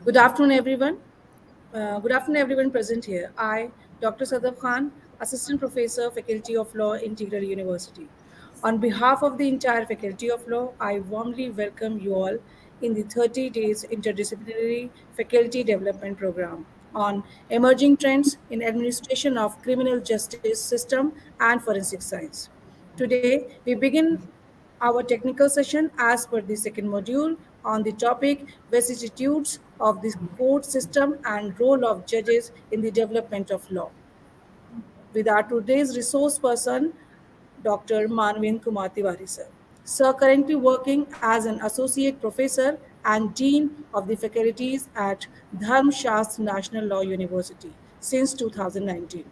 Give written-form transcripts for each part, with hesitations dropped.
Good afternoon, everyone. Good afternoon, everyone present here. I, Dr. Sadaf Khan, Assistant Professor, Faculty of Law, Integral University. On behalf of the entire Faculty of Law, I warmly welcome you all in the 30 Days Interdisciplinary Faculty Development Program on emerging trends in administration of criminal justice system and forensic science. Today, we begin our technical session as per the second module on the topic vicissitudes of the court system and role of judges in the development of law. With our today's resource person, Dr. Manvin Kumar Tiwari sir. Sir currently working as an associate professor and dean of the faculties at Dharmshastra National Law University since 2019.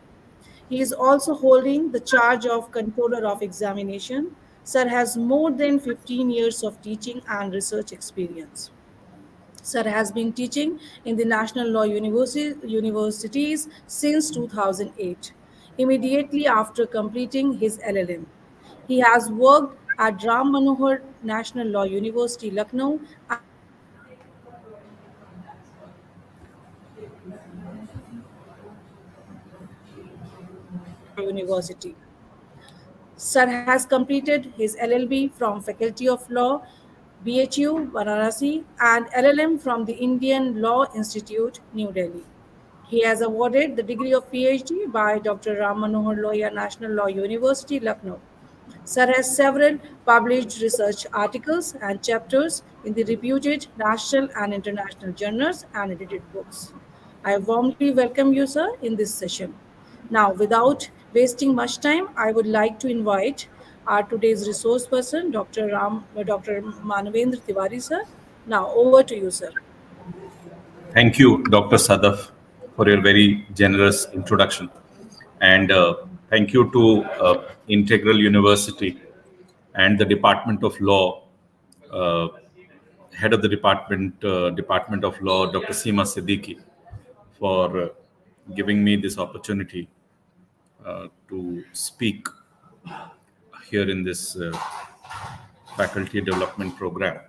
He is also holding the charge of Controller of Examination. Sir has more than 15 years of teaching and research experience. Sir has been teaching in the National Law Universities since 2008, immediately after completing his LLM. He has worked at Ram Manohar National Law University, Lucknow, and University. Sir has completed his LLB from Faculty of Law, BHU, Varanasi, and LLM from the Indian Law Institute, New Delhi. He has awarded the degree of PhD by Dr. Ram Manohar Lohia National Law University, Lucknow. Sir has several published research articles and chapters in the reputed national and international journals and edited books. I warmly welcome you, sir, in this session. Now, without wasting much time, I would like to invite our today's resource person, Dr. Manavendra Tiwari, sir. Now, over to you, sir. Thank you, Dr. Sadaf, for your very generous introduction. And thank you to Integral University and the Department of Law, uh, head of the Department of Law, Dr. Seema Siddiqui, for giving me this opportunity to speak here in this faculty development program.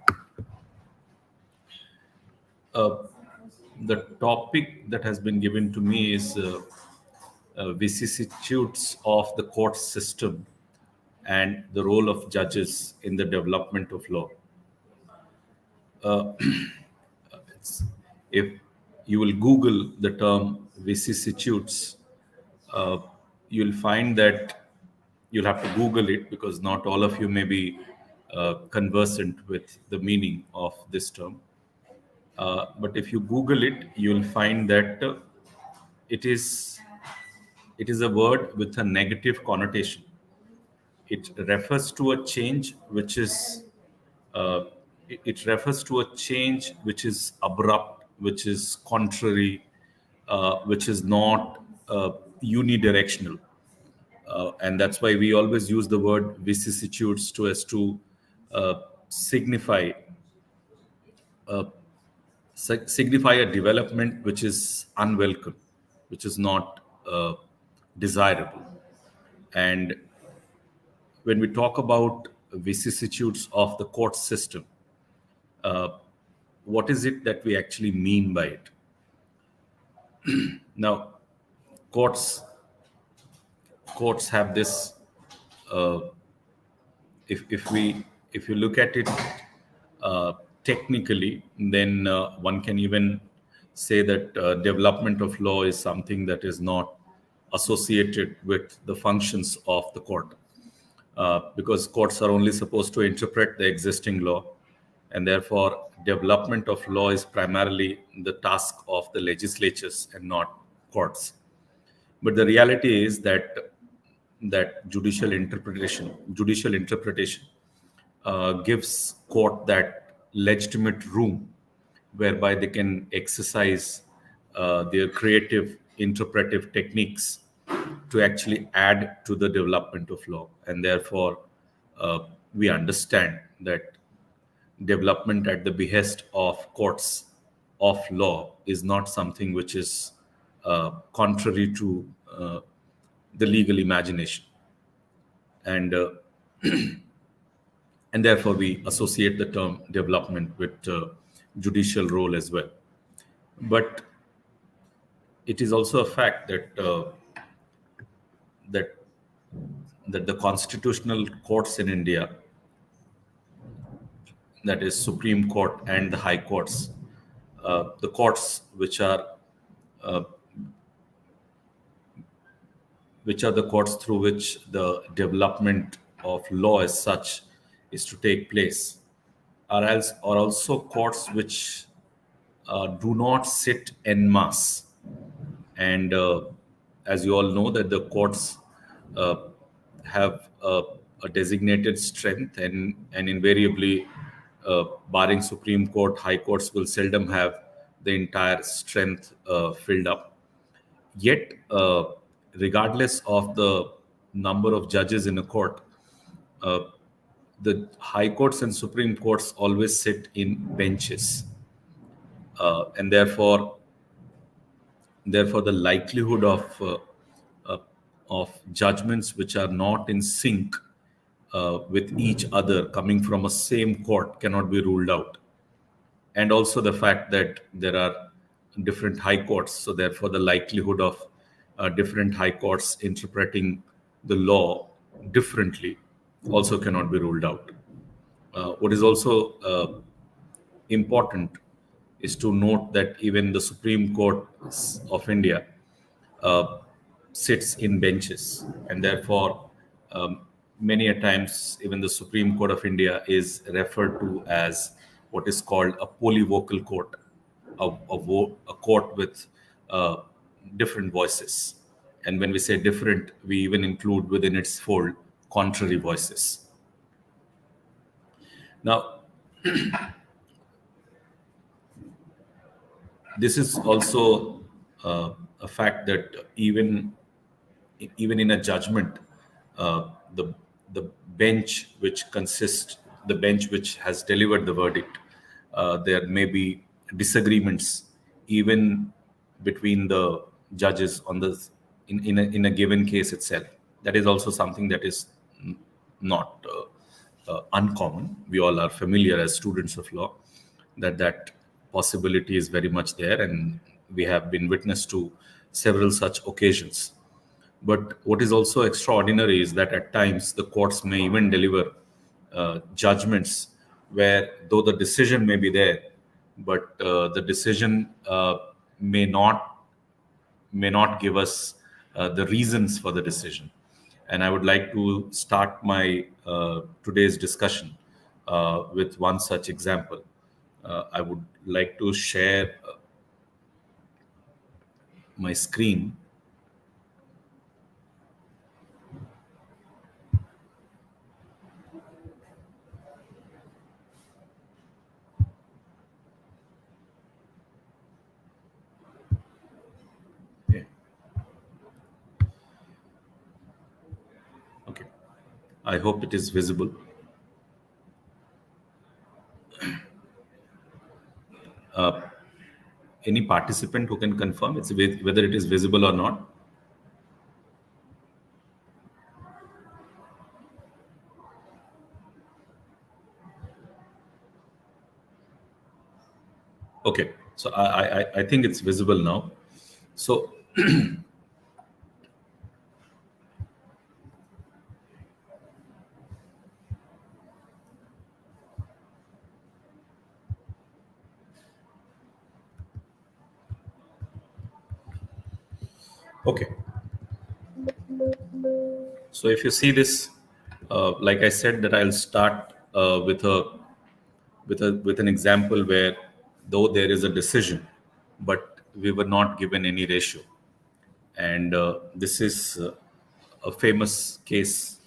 The topic that has been given to me is vicissitudes of the court system and the role of judges in the development of law. If you will Google the term vicissitudes, uh, you'll find that you'll have to Google it because not all of you may be conversant with the meaning of this term. But if you Google it, you'll find that it is it is a word with a negative connotation. It refers to a change which is uh, it refers to a change which is abrupt, which is contrary, which is not unidirectional, and that's why we always use the word vicissitudes to as to uh, signify signify a development which is unwelcome, which is not desirable. And when we talk about vicissitudes of the court system, what is it that we actually mean by it? Now, courts courts have this. If you look at it uh, technically, then one can even say that development of law is something that is not associated with the functions of the court, because courts are only supposed to interpret the existing law, and therefore development of law is primarily the task of the legislatures and not courts. But the reality is that judicial interpretation gives court that legitimate room whereby they can exercise their creative interpretive techniques to actually add to the development of law. And therefore we understand that development at the behest of courts of law is not something which is contrary to the legal imagination, and and therefore we associate the term development with judicial role as well. But it is also a fact that that the constitutional courts in India, that is Supreme Court and the High Courts, the courts which are the courts through which the development of law as such is to take place, are also courts which do not sit en masse. And as you all know, that the courts uh, have a designated strength, and invariably, barring Supreme Court, high courts will seldom have the entire strength filled up. Yet, regardless of the number of judges in a court, uh, the high courts and Supreme Courts always sit in benches, and therefore the likelihood uh, of judgments which are not in sync with each other coming from a same court cannot be ruled out. And also the fact that there are different high courts, so therefore the likelihood of different high courts interpreting the law differently also cannot be ruled out. What is also important is to note that even the Supreme Court of India uh, sits in benches, and therefore, many a times, even the Supreme Court of India is referred to as what is called a polyvocal court, a court with uh, different voices. And when we say different, we even include within its fold contrary voices. Now, this is also a fact that even in a judgment, uh, the the bench which has delivered the verdict, there may be disagreements even between the judges on the in a given case itself. That is also something that is not uncommon. We all are familiar as students of law that possibility is very much there, and we have been witness to several such occasions. But what is also extraordinary is that at times the courts may even deliver judgments where, though the decision may be there, but the decision may not give us the reasons for the decision. And I would like to start my today's discussion with one such example. I would like to share my screen. Yeah. Okay. I hope it is visible. Any participant who can confirm whether it is visible or not? Okay. So I think it's visible now. So okay. So if you see this, like I said, that I'll start with an example where, though there is a decision, but we were not given any ratio. And this is a famous case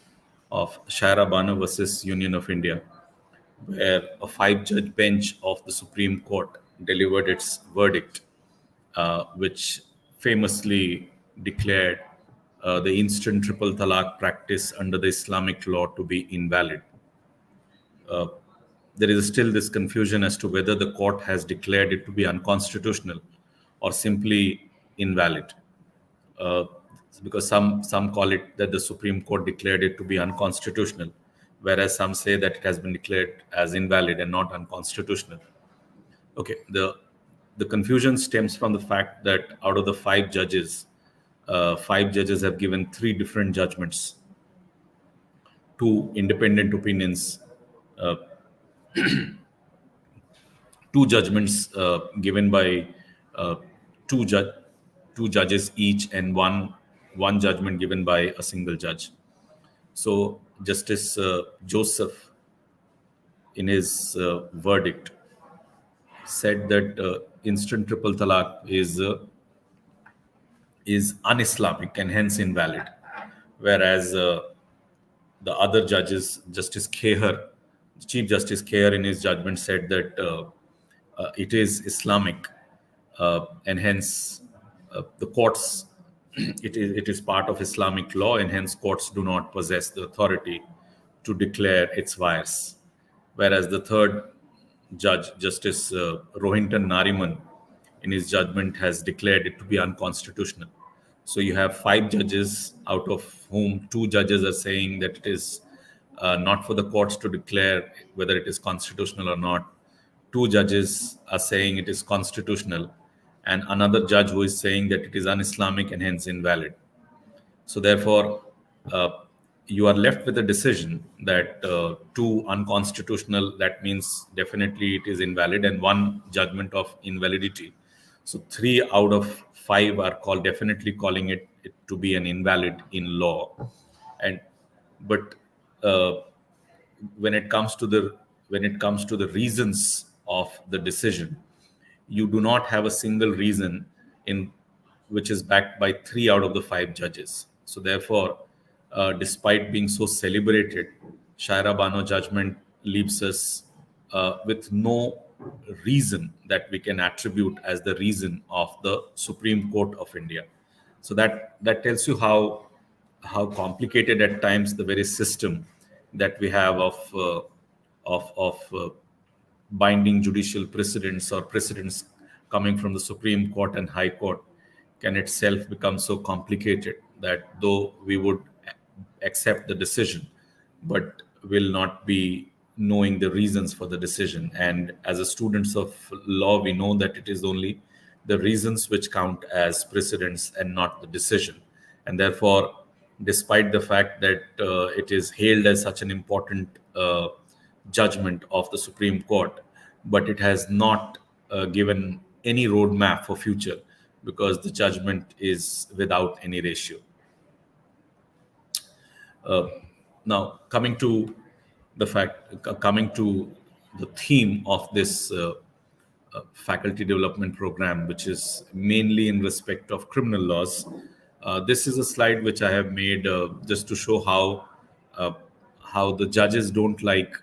of Shaira Bano versus Union of India, where a five-judge bench of the Supreme Court delivered its verdict, which famously declared the instant triple talaq practice under the Islamic law to be invalid. There is still this confusion as to whether the court has declared it to be unconstitutional or simply invalid. Uh, because some call it that the Supreme Court declared it to be unconstitutional, whereas some say that it has been declared as invalid and not unconstitutional. Okay, the confusion stems from the fact that out of the five judges have given three different judgments, two independent opinions, uh, two judgments given by uh, two judge two judges each, and one judgment given by a single judge. So Justice Joseph, in his verdict, said that instant triple talaq is un-Islamic and hence invalid, whereas the other judges, Justice Kheher, Chief Justice Kheher, in his judgment said that it is Islamic, and hence the courts, it is part of Islamic law, and hence courts do not possess the authority to declare its vice. Whereas the third judge, Justice Rohinton Nariman, in his judgment has declared it to be unconstitutional. So you have five judges, out of whom two judges are saying that it is not for the courts to declare whether it is constitutional or not. Two judges are saying it is constitutional, and another judge who is saying that it is un-Islamic and hence invalid. So therefore, uh, you are left with a decision that two unconstitutional, that means definitely it is invalid, and one judgment of invalidity. So three out of five are definitely calling it to be an invalid in law. And but uh, when it comes to the reasons of the decision, you do not have a single reason in which is backed by three out of the five judges. So therefore, despite being so celebrated, Shaira Bano judgment leaves us with no reason that we can attribute as the reason of the Supreme Court of India. So that tells you how complicated at times the very system that we have of binding judicial precedents or precedents coming from the Supreme Court and High Court can itself become so complicated that though we would accept the decision, but will not be knowing the reasons for the decision. And as a students of law, we know that it is only the reasons which count as precedents and not the decision. And therefore, despite the fact that it is hailed as such an important judgment of the Supreme Court, but it has not given any roadmap for future, because the judgment is without any ratio. Uh, Now, coming to the theme of this faculty development program, which is mainly in respect of criminal laws. This is a slide which I have made just to show uh, how the judges don't like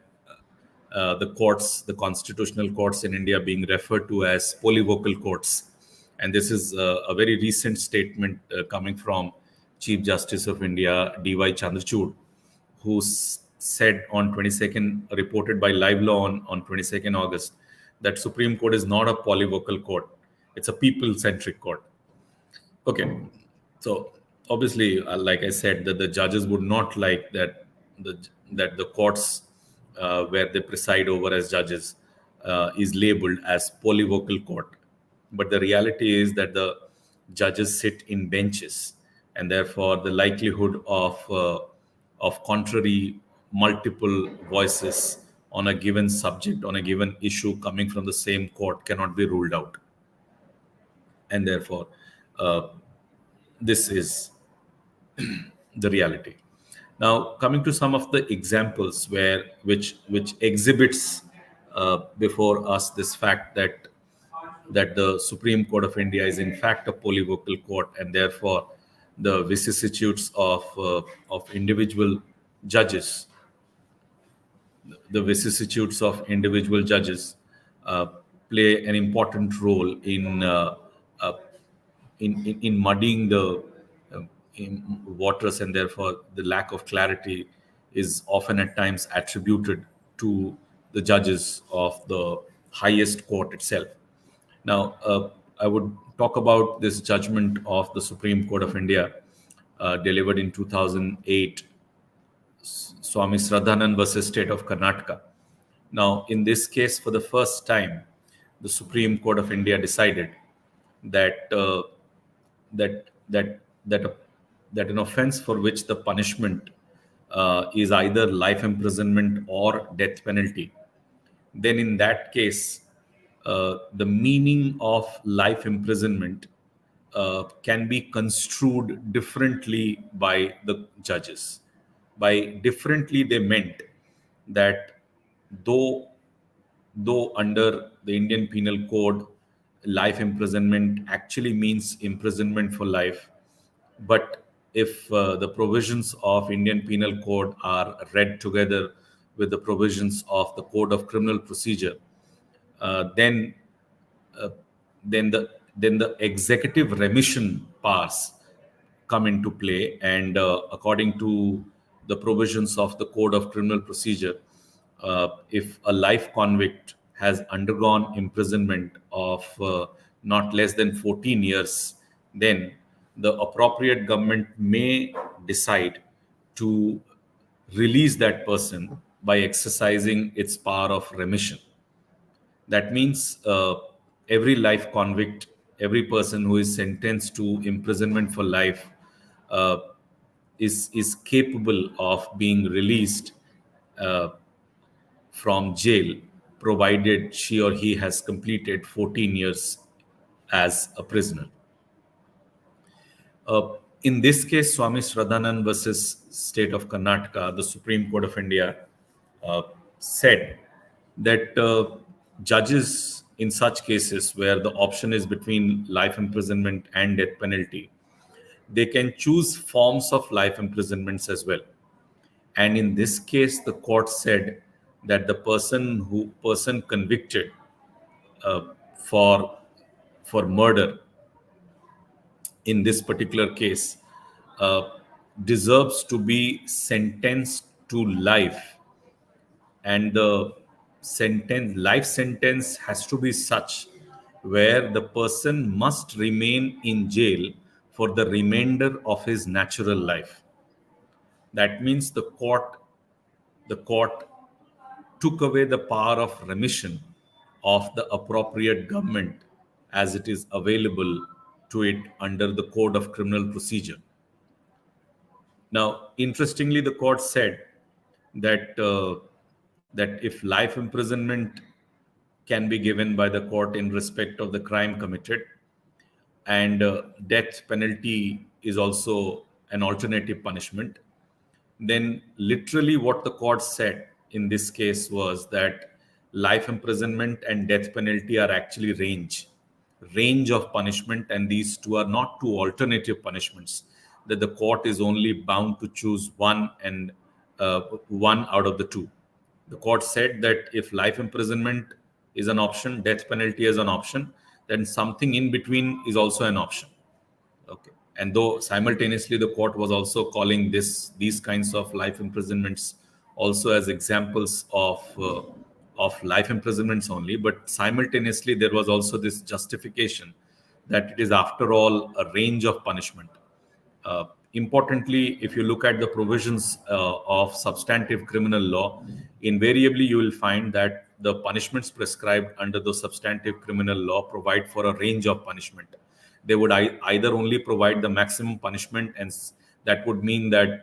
the constitutional courts in India being referred to as polyvocal courts. And this is a very recent statement coming from Chief Justice of India, D.Y. Chandrachud, who said on 22nd, reported by Live Law on 22nd August, that Supreme Court is not a polyvocal court. It's a people-centric court. Okay, so obviously, like I said, that the judges would not like that the courts where they preside over as judges is labeled as polyvocal court. But the reality is that the judges sit in benches, and therefore the likelihood of contrary multiple voices on a given subject, on a given issue coming from the same court cannot be ruled out. And therefore, uh, this is the reality. Now, coming to some of the examples which exhibits before us this fact that the Supreme Court of India is in fact a polyvocal court, and therefore the vicissitudes of individual judges, the vicissitudes of individual judges uh, play an important role uh, in muddying the in waters, and therefore the lack of clarity is often at times attributed to the judges of the highest court itself. Now, I would talk about this judgment of the Supreme Court of India delivered in 2008, Swami Shraddhanand versus State of Karnataka. Now, in this case, for the first time, the Supreme Court of India decided that that that an offense for which the punishment is either life imprisonment or death penalty, then in that case, the meaning of life imprisonment can be construed differently by the judges. By differently, they meant that though though under the Indian Penal Code, life imprisonment actually means imprisonment for life. But if the provisions of Indian Penal Code are read together with the provisions of the Code of Criminal Procedure, uh, then uh, then the executive remission powers come into play, and according to the provisions of the Code of Criminal Procedure, if a life convict has undergone imprisonment of not less than 14 years, then the appropriate government may decide to release that person by exercising its power of remission. That means every life convict, every person who is sentenced to imprisonment for life, uh, is capable of being released uh, from jail, provided she or he has completed 14 years as a prisoner. In this case, Swami Shraddhanand versus State of Karnataka, the Supreme Court of India uh, said that judges in such cases where the option is between life imprisonment and death penalty, they can choose forms of life imprisonments as well. And in this case, the court said that the person convicted uh, for murder in this particular case uh, deserves to be sentenced to life, and the life sentence has to be such where the person must remain in jail for the remainder of his natural life. That means the court took away the power of remission of the appropriate government as it is available to it under the Code of Criminal Procedure. Now, interestingly, the court said that that if life imprisonment can be given by the court in respect of the crime committed, and death penalty is also an alternative punishment, then literally what the court said in this case was that life imprisonment and death penalty are actually range of punishment, and these two are not two alternative punishments, that the court is only bound to choose one, and one out of the two. The court said that if life imprisonment is an option, death penalty is an option, then something in between is also an option. Okay. And though simultaneously the court was also calling these kinds of life imprisonments also as examples of life imprisonments only, but simultaneously there was also this justification that it is after all a range of punishment. Importantly, if you look at the provisions of substantive criminal law, invariably you will find that the punishments prescribed under the substantive criminal law provide for a range of punishment. They would either only provide the maximum punishment, and that would mean that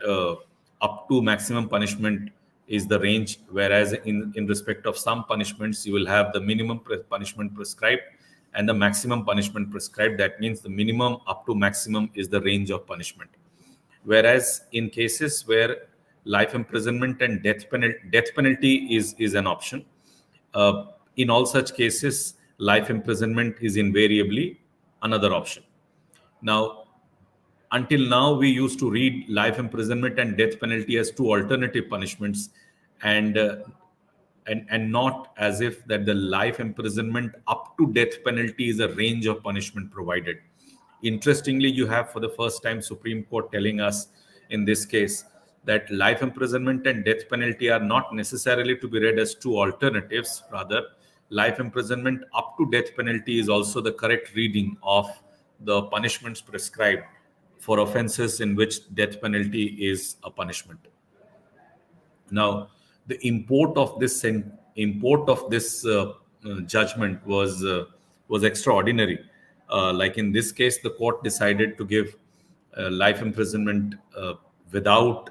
up to maximum punishment is the range, whereas in respect of some punishments, you will have the minimum punishment prescribed and the maximum punishment prescribed. That means the minimum up to maximum is the range of punishment. Whereas in cases where life imprisonment and death penalty is an option, uh, in all such cases, life imprisonment is invariably another option. Now, until now, we used to read life imprisonment and death penalty as two alternative punishments, and not as if that the life imprisonment up to death penalty is a range of punishment provided. Interestingly, you have for the first time Supreme Court telling us in this case that life imprisonment and death penalty are not necessarily to be read as two alternatives. Rather, life imprisonment up to death penalty is also the correct reading of the punishments prescribed for offenses in which death penalty is a punishment. Now, the import of this judgment was extraordinary. Like in this case, the court decided to give life imprisonment without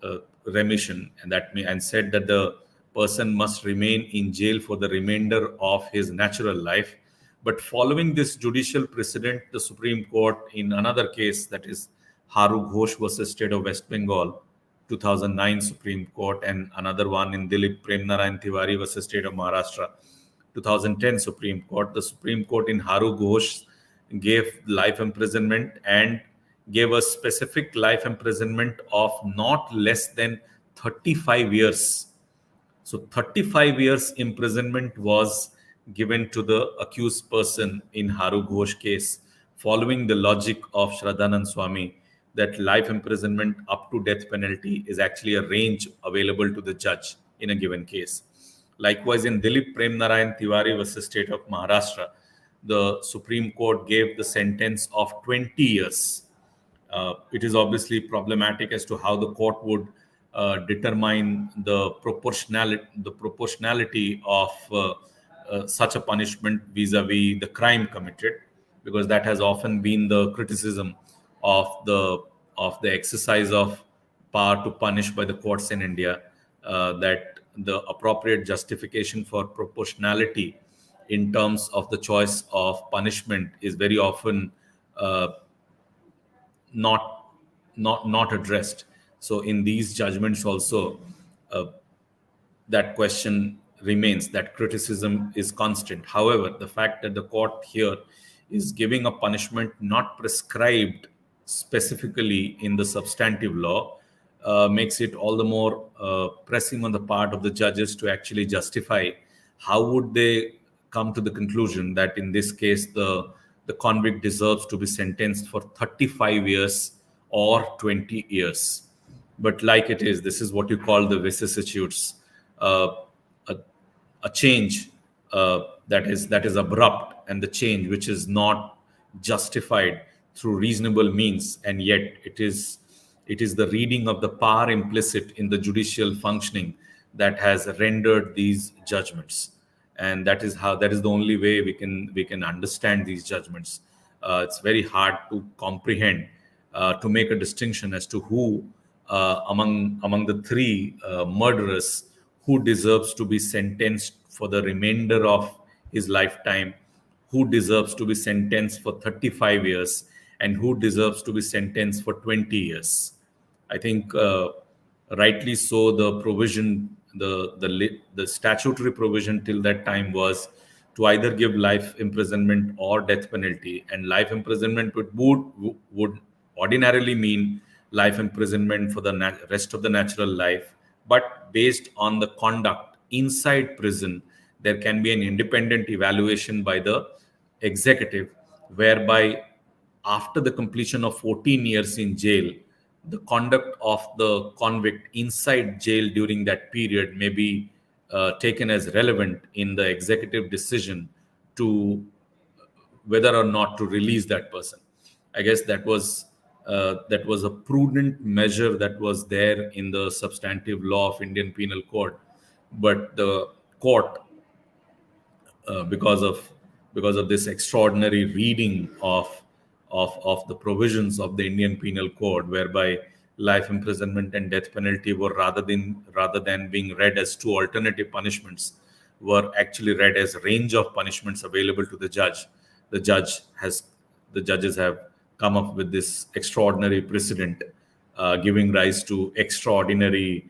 uh, remission, and and said that the person must remain in jail for the remainder of his natural life. But following this judicial precedent, the Supreme Court, in another case, that is Haru Ghosh versus State of West Bengal, 2009 Supreme Court, and another one in Dilip Premnarayan Tiwari versus State of Maharashtra, 2010 Supreme Court. The Supreme Court in Haru Ghosh gave life imprisonment and gave a specific life imprisonment of not less than 35 years. So 35 years imprisonment was given to the accused person in Haru Ghosh case, following the logic of Shraddhanand Swami that life imprisonment up to death penalty is actually a range available to the judge in a given case. Likewise, in Dilip Prem Narayan Tiwari versus State of Maharashtra, the Supreme Court gave the sentence of 20 years. It is obviously problematic as to how the court would determine the proportionality of such a punishment vis-a-vis the crime committed, because that has often been the criticism of the exercise of power to punish by the courts in India, that the appropriate justification for proportionality in terms of the choice of punishment is very often uh, not not addressed. So in these judgments also, uh, that question remains, that criticism is constant. However, the fact that the court here is giving a punishment not prescribed specifically in the substantive law makes it all the more pressing on the part of the judges to actually justify how would they come to the conclusion that in this case the convict deserves to be sentenced for 35 years or 20 years. But like it is, this is what you call the vicissitudes, uh, a, a change that is abrupt, and the change which is not justified through reasonable means, and yet it is the reading of the power implicit in the judicial functioning that has rendered these judgments. And that is the only way we can understand these judgments. It's very hard to comprehend, to make a distinction as to who among the three murderers, who deserves to be sentenced for the remainder of his lifetime, who deserves to be sentenced for 35 years, and who deserves to be sentenced for 20 years. I think rightly so, the provision, the statutory provision till that time was to either give life imprisonment or death penalty, and life imprisonment would ordinarily mean life imprisonment for the rest of the natural life. But based on the conduct inside prison, there can be an independent evaluation by the executive, whereby after the completion of 14 years in jail, the conduct of the convict inside jail during that period may be taken as relevant in the executive decision to whether or not to release that person. I guess that was a prudent measure that was there in the substantive law of Indian Penal Code, but the court, because of this extraordinary reading of the provisions of the Indian Penal Code, whereby life imprisonment and death penalty were, rather than being read as two alternative punishments, were actually read as range of punishments available to the judge. The judge has the judges have come up with this extraordinary precedent, giving rise to extraordinary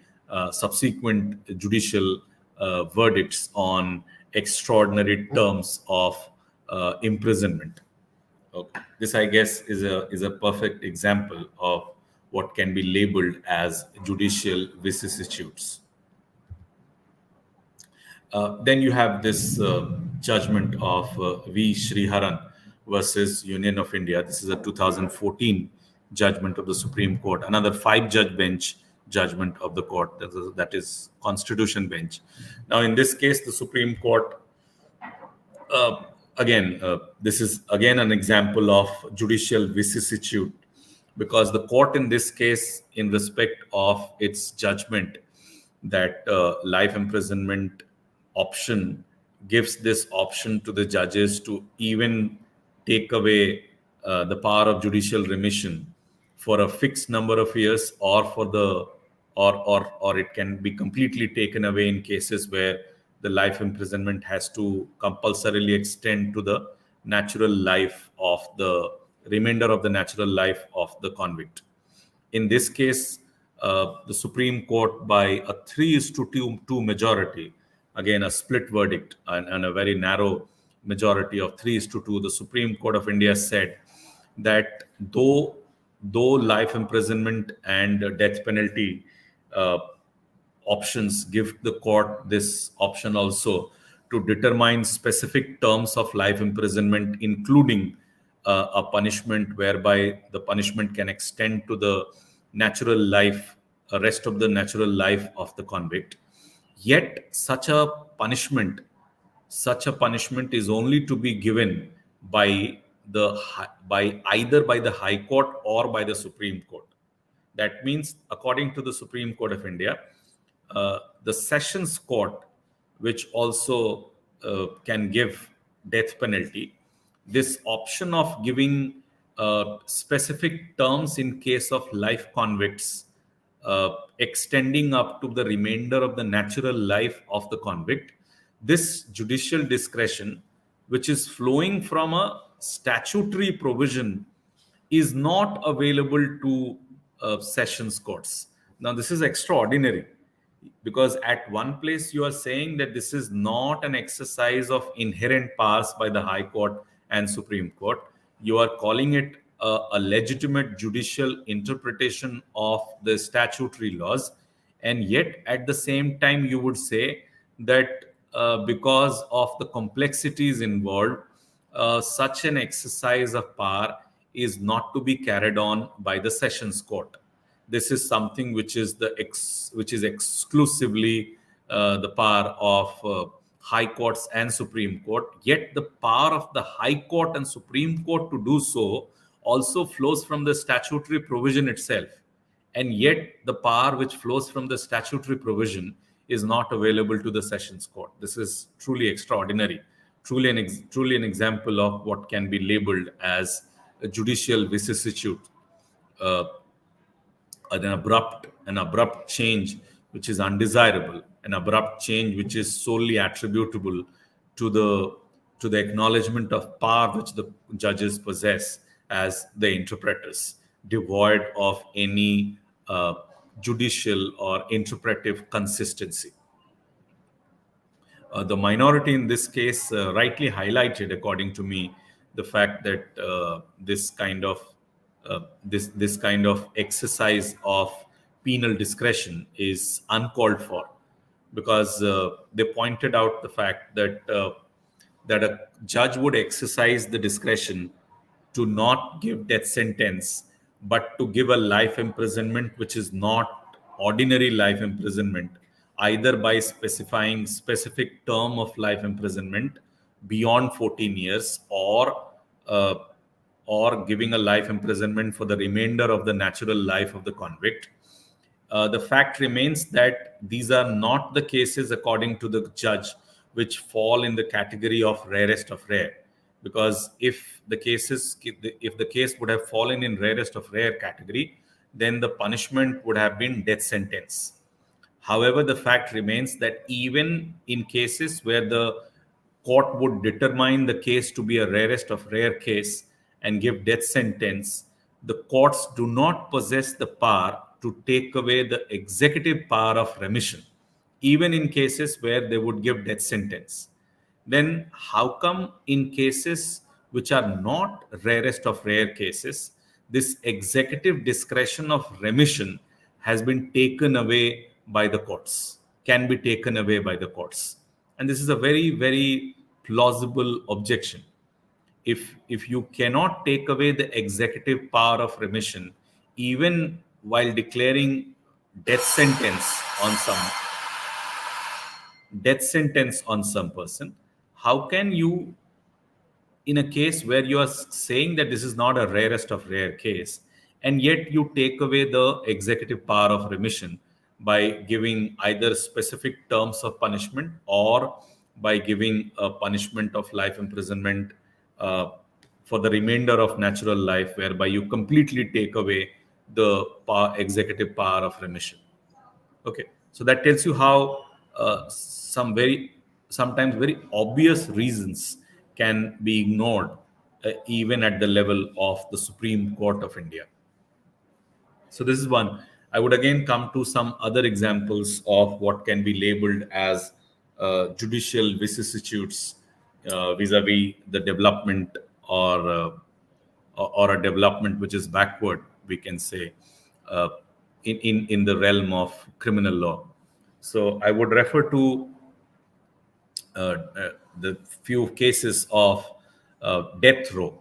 subsequent judicial verdicts on extraordinary terms of imprisonment. Okay. This, I guess, is a perfect example of what can be labeled as judicial vicissitudes. Then you have this judgment of V. Sriharan versus Union of India. This is a 2014 judgment of the Supreme Court, another five-judge bench judgment of the court, that is Constitution Bench. Now, in this case, the Supreme Court, again, this is again an example of judicial vicissitude, because the court in this case, in respect of its judgment that life imprisonment option gives this option to the judges to even take away the power of judicial remission for a fixed number of years, or for the or it can be completely taken away in cases where the life imprisonment has to compulsorily extend to the natural life of the remainder of the natural life of the convict. In this case, the Supreme Court, by a 3 is to 2 majority, again a split verdict, and a very narrow majority of 3 is to 2, the Supreme Court of India said that though life imprisonment and death penalty uh, options give the court this option also to determine specific terms of life imprisonment, including a punishment whereby the punishment can extend to the natural life, rest of the natural life of the convict. Yet, such a punishment is only to be given by by either by the High Court or by the Supreme Court. That means, according to the Supreme Court of India, the Sessions Court, which also can give death penalty, this option of giving specific terms in case of life convicts, extending up to the remainder of the natural life of the convict, this judicial discretion, which is flowing from a statutory provision, is not available to sessions courts. Now, this is extraordinary, because at one place you are saying that this is not an exercise of inherent powers by the High Court and Supreme Court. You are calling it a legitimate judicial interpretation of the statutory laws, and yet at the same time you would say that because of the complexities involved, such an exercise of power is not to be carried on by the sessions court. This is something which is which is exclusively the power of high courts and Supreme Court. Yet the power of the High Court and Supreme Court to do so also flows from the statutory provision itself, and yet the power which flows from the statutory provision is not available to the sessions court. This is truly extraordinary, truly an example of what can be labeled as a judicial vicissitude, uh, an abrupt change which is undesirable, an abrupt change which is solely attributable to the acknowledgement of power which the judges possess as the interpreters, devoid of any judicial or interpretive consistency. The minority in this case rightly highlighted, according to me, the fact that this kind of exercise of penal discretion is uncalled for, because they pointed out the fact that a judge would exercise the discretion to not give death sentence, but to give a life imprisonment which is not ordinary life imprisonment, either by specifying specific term of life imprisonment beyond 14 years, uh, or giving a life imprisonment for the remainder of the natural life of the convict. The fact remains that these are not the cases, according to the judge, which fall in the category of rarest of rare. Because if the case would have fallen in rarest of rare category, then the punishment would have been death sentence. However, the fact remains that even in cases where the court would determine the case to be a rarest of rare case and give death sentence, the courts do not possess the power to take away the executive power of remission, even in cases where they would give death sentence. Then how come in cases which are not rarest of rare cases, this executive discretion of remission has been taken away by the courts, can be taken away by the courts? And this is a very, very plausible objection. If you cannot take away the executive power of remission, even while declaring death sentence on some person, how can you, in a case where you are saying that this is not a rarest of rare case, and yet you take away the executive power of remission by giving either specific terms of punishment, or by giving a punishment of life imprisonment uh, for the remainder of natural life, whereby you completely take away the executive power of remission. Okay, so that tells you how some very sometimes very obvious reasons can be ignored, even at the level of the Supreme Court of India. So this is one. I would again come to some other examples of what can be labeled as judicial vicissitudes vis-a-vis the development, or a development which is backward, we can say, uh, in the realm of criminal law. So I would refer to the few cases of death row.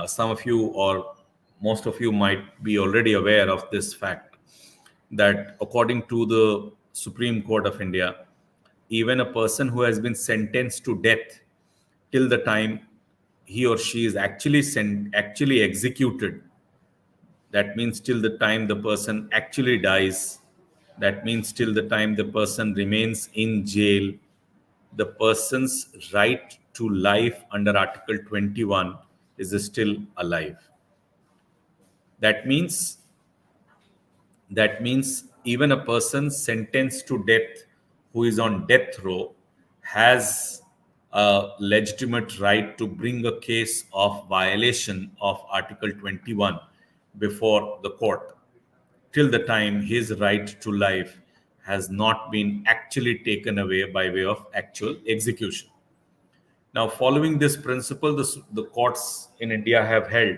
Some of you, or most of you, might be already aware of this fact, that according to the Supreme Court of India, even a person who has been sentenced to death, till the time he or she is actually executed, that means till the time the person actually dies, that means till the time the person remains in jail, the person's right to life under Article 21 is still alive. That means even a person sentenced to death who is on death row has a legitimate right to bring a case of violation of Article 21 before the court, till the time his right to life has not been actually taken away by way of actual execution. Now, following this principle, the courts in India have held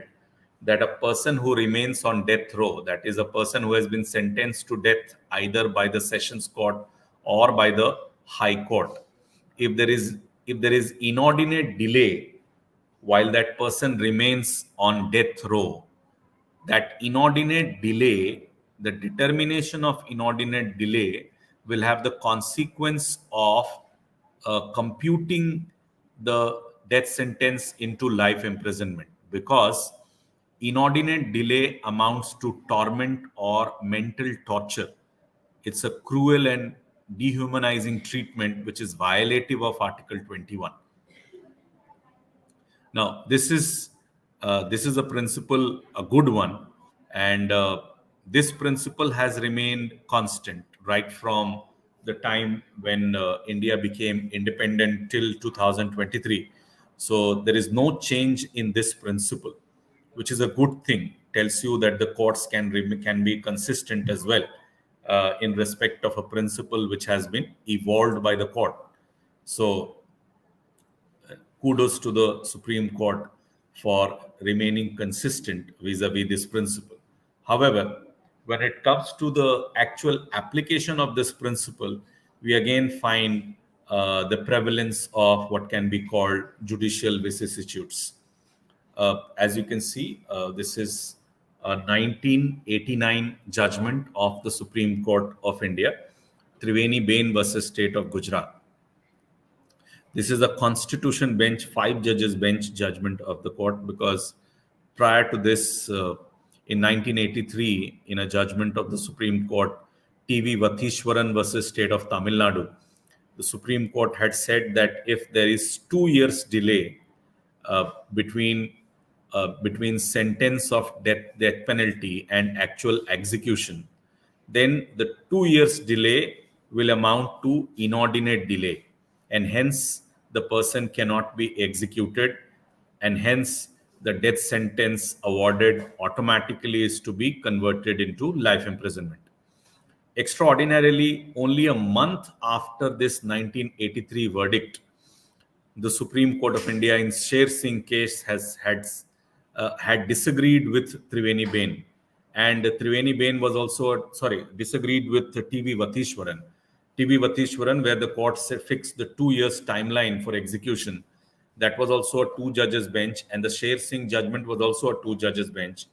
that a person who remains on death row, that is, a person who has been sentenced to death either by the Sessions Court or by the High Court, if there is inordinate delay while that person remains on death row, that inordinate delay, the determination of inordinate delay, will have the consequence of computing the death sentence into life imprisonment, because inordinate delay amounts to torment or mental torture. It's a cruel and dehumanizing treatment which is violative of Article 21. Now, this is a principle, a good one, and this principle has remained constant right from the time when India became independent till 2023. So there is no change in this principle, which is a good thing. Tells you that the courts can be consistent as well in respect of a principle which has been evolved by the court. So kudos to the Supreme Court for remaining consistent vis-a-vis this principle. However, when it comes to the actual application of this principle, we again find the prevalence of what can be called judicial vicissitudes. As you can see, this is a 1989 judgment of the Supreme Court of India, Triveni Bain versus State of Gujarat. This is a constitution bench, 5 judges bench judgment of the court, because prior to this, in 1983, in a judgment of the Supreme Court, TV Vathishwaran versus State of Tamil Nadu, the Supreme Court had said that if there is 2 years delay uh, between between sentence of death penalty and actual execution, then the 2 years delay will amount to inordinate delay, and hence the person cannot be executed, and hence the death sentence awarded automatically is to be converted into life imprisonment. Extraordinarily, only a month after this 1983 verdict, the Supreme Court of India in Sher Singh case had disagreed with Triveni Bain, and Triveni Bain was also disagreed with TV Vathishwaran. TV Vathishwaran, where the court fixed the 2 years timeline for execution, that was also a two-judges bench, and the Sher Singh judgment was also a two-judges bench.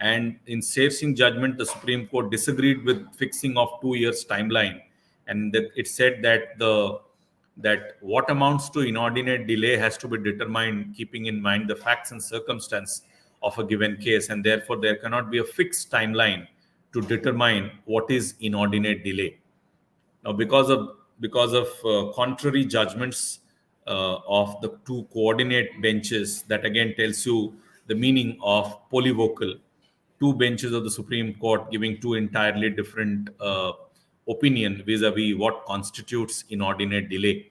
And in Sher Singh judgment, the Supreme Court disagreed with fixing of 2 years timeline, and that it said that what amounts to inordinate delay has to be determined keeping in mind the facts and circumstance of a given case, and therefore there cannot be a fixed timeline to determine what is inordinate delay. Now, because of because of contrary judgments of the two coordinate benches. That again tells you the meaning of polyvocal. Two benches of the Supreme Court giving two entirely different opinion vis-a-vis what constitutes inordinate delay.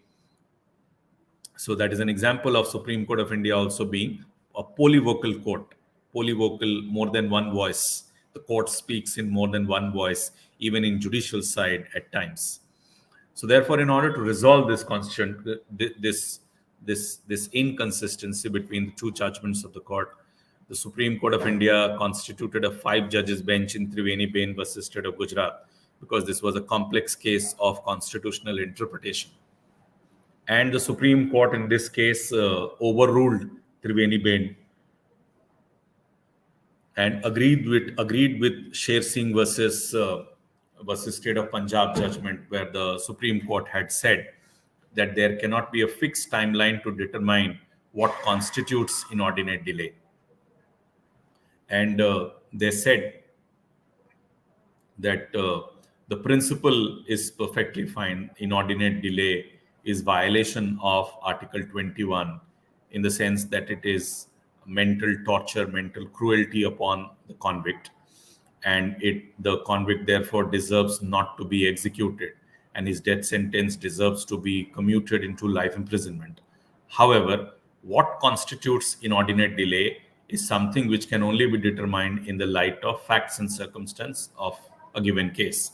So that is an example of Supreme Court of India also being a polyvocal court. Polyvocal, more than one voice. The court speaks in more than one voice, even in judicial side at times. So therefore, in order to resolve this constitution, this inconsistency between the two judgments of the court, the Supreme Court of India constituted a five judges bench in Triveni Bain versus State of Gujarat, because this was a complex case of constitutional interpretation. And the Supreme Court in this case overruled Triveni Bain and agreed with Sher Singh versus State of Punjab judgment, where the Supreme Court had said that there cannot be a fixed timeline to determine what constitutes inordinate delay. And they said that the principle is perfectly fine. Inordinate delay is violation of Article 21, in the sense that it is mental torture, mental cruelty upon the convict, and the convict therefore deserves not to be executed, and his death sentence deserves to be commuted into life imprisonment. However, what constitutes inordinate delay is something which can only be determined in the light of facts and circumstance of a given case.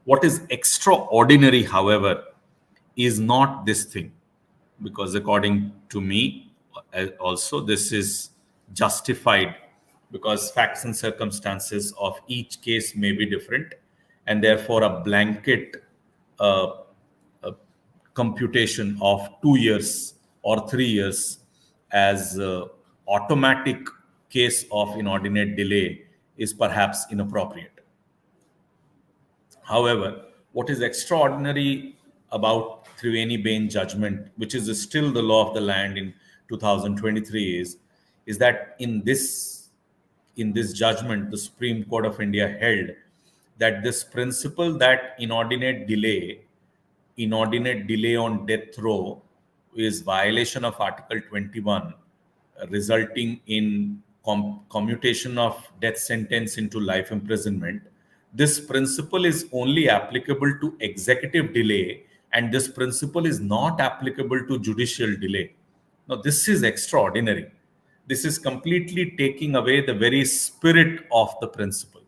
What is extraordinary, however, is not this thing, because according to me, also this is justified, because facts and circumstances of each case may be different, and therefore a blanket uh, computation of 2 years or 3 years as automatic case of inordinate delay is perhaps inappropriate. However, what is extraordinary about Triveni Bain judgment, which is still the law of the land in 2023, is that in this judgment, the Supreme Court of India held that this principle that inordinate delay on death row is violation of Article 21, resulting in commutation of death sentence into life imprisonment. This principle is only applicable to executive delay, and this principle is not applicable to judicial delay. Now, this is extraordinary. This is completely taking away the very spirit of the principle.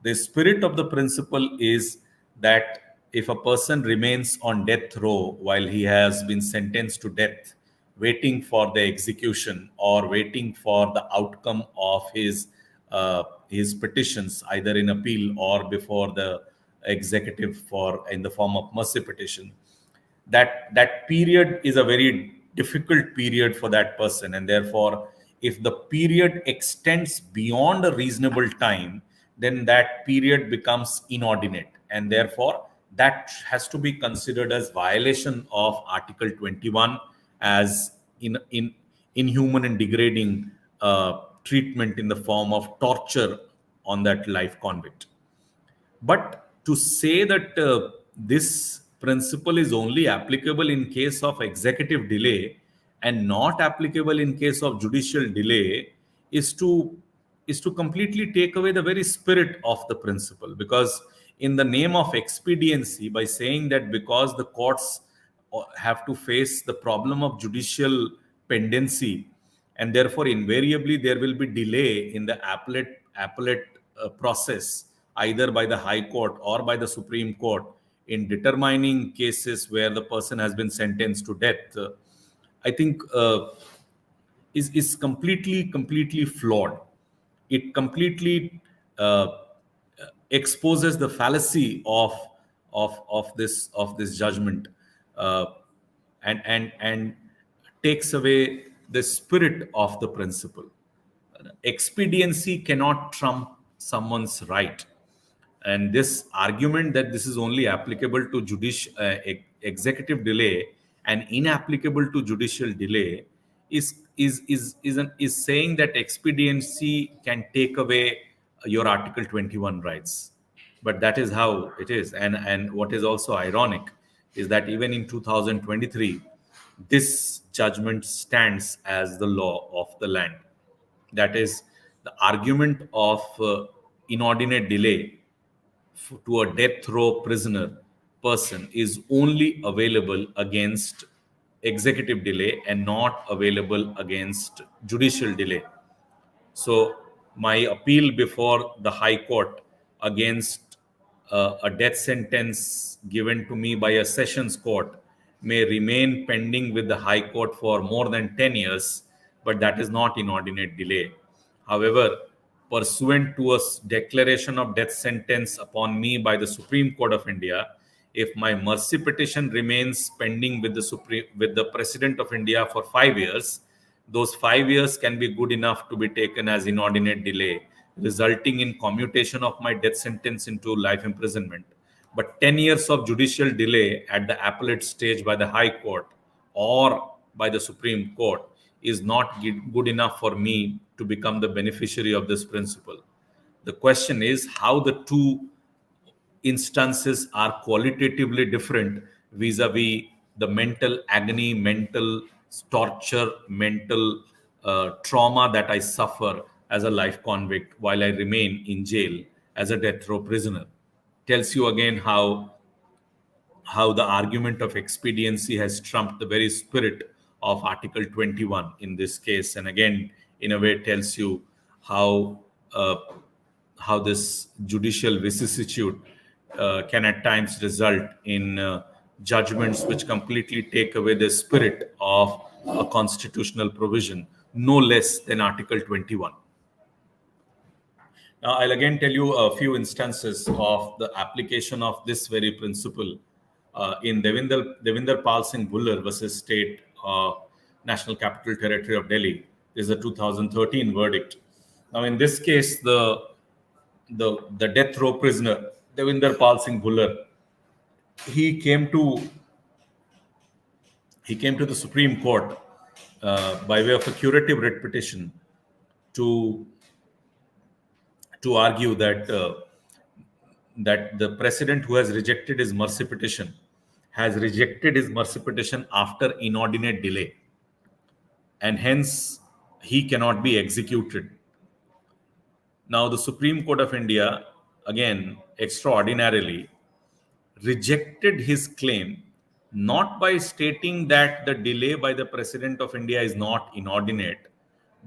The spirit of the principle is that if a person remains on death row while he has been sentenced to death, waiting for the execution or waiting for the outcome of his petitions, either in appeal or before the executive for in the form of mercy petition, that period is a very difficult period for that person, and therefore if the period extends beyond a reasonable time, then that period becomes inordinate, and therefore that has to be considered as violation of Article 21, as inhuman and degrading treatment in the form of torture on that life convict. But to say that this principle is only applicable in case of executive delay and not applicable in case of judicial delay is to completely take away the very spirit of the principle. Because in the name of expediency, by saying that because the courts have to face the problem of judicial pendency, and therefore invariably there will be delay in the appellate process, either by the High Court or by the Supreme Court, in determining cases where the person has been sentenced to death, I think is completely flawed. It completely exposes the fallacy of this judgment, uh, and takes away the spirit of the principle. Expediency cannot trump someone's right, and this argument that this is only applicable to executive delay and inapplicable to judicial delay is saying that expediency can take away your Article 21 rights. But that is how it is. And what is also ironic is that even in 2023, this judgment stands as the law of the land. That is, the argument of inordinate delay to a death row prisoner person is only available against executive delay and not available against judicial delay. So, my appeal before the High Court against a death sentence given to me by a sessions court may remain pending with the High Court for more than 10 years, but that is not inordinate delay. However, pursuant to a declaration of death sentence upon me by the Supreme Court of India, if my mercy petition remains pending with the President of India for 5 years, those 5 years can be good enough to be taken as inordinate delay, resulting in commutation of my death sentence into life imprisonment. But 10 years of judicial delay at the appellate stage by the High Court or by the Supreme Court is not good enough for me to become the beneficiary of this principle. The question is how the two instances are qualitatively different vis-a-vis the mental agony, mental torture, mental trauma that I suffer as a life convict while I remain in jail as a death row prisoner. Tells you again how the argument of expediency has trumped the very spirit of Article 21 in this case, and again, in a way, tells you how uh, how this judicial vicissitude can at times result in judgments which completely take away the spirit of a constitutional provision, no less than Article 21. Now, I'll again tell you a few instances of the application of this very principle in Devinder Pal Singh Bhullar versus State National Capital Territory of Delhi. This is a 2013 verdict. Now, in this case, the death row prisoner Devinder Pal Singh Bhullar, he came to he came to the Supreme Court by way of a curative writ petition to argue that the president who has rejected his mercy petition has rejected his mercy petition after inordinate delay, and hence he cannot be executed. Now, the Supreme Court of India, again, extraordinarily, rejected his claim not by stating that the delay by the President of India is not inordinate,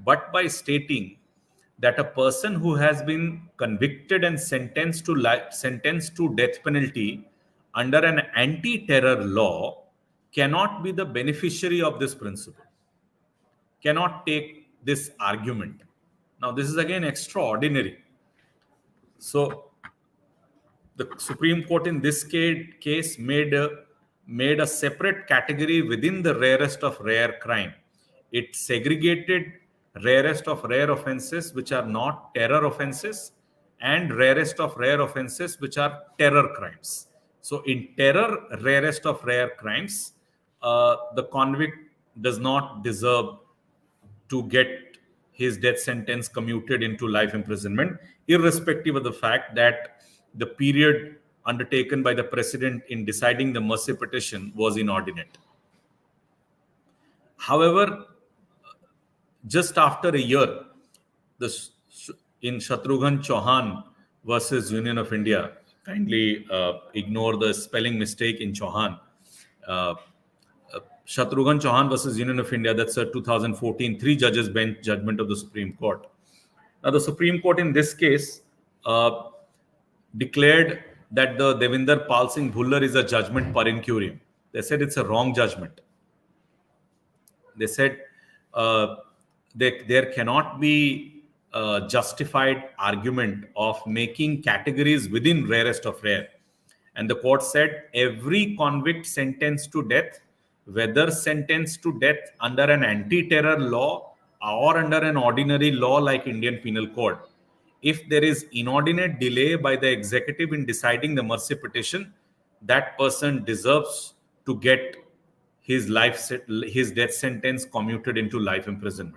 but by stating that a person who has been convicted and sentenced to death penalty under an anti-terror law cannot be the beneficiary of this principle, cannot take this argument. Now, this is again extraordinary. So, the Supreme Court in this case made a separate category within the rarest of rare crime. It segregated rarest of rare offenses which are not terror offenses and rarest of rare offenses which are terror crimes. So in terror rarest of rare crimes, the convict does not deserve to get his death sentence commuted into life imprisonment, irrespective of the fact that the period undertaken by the president in deciding the mercy petition was inordinate. However, just after a year, this in Shatrughan Chauhan versus Union of India, kindly ignore the spelling mistake in Chauhan. Shatrughan Chauhan versus Union of India, that's a 2014 three judges bench judgment of the Supreme Court. Now, the Supreme Court in this case declared that the Devinder Pal Singh Bhullar is a judgment per incurium. They said it's a wrong judgment. They said there cannot be justified argument of making categories within rarest of rare. And the court said every convict sentenced to death, whether sentenced to death under an anti-terror law or under an ordinary law like Indian Penal Code, if there is inordinate delay by the executive in deciding the mercy petition, that person deserves to get his death sentence commuted into life imprisonment.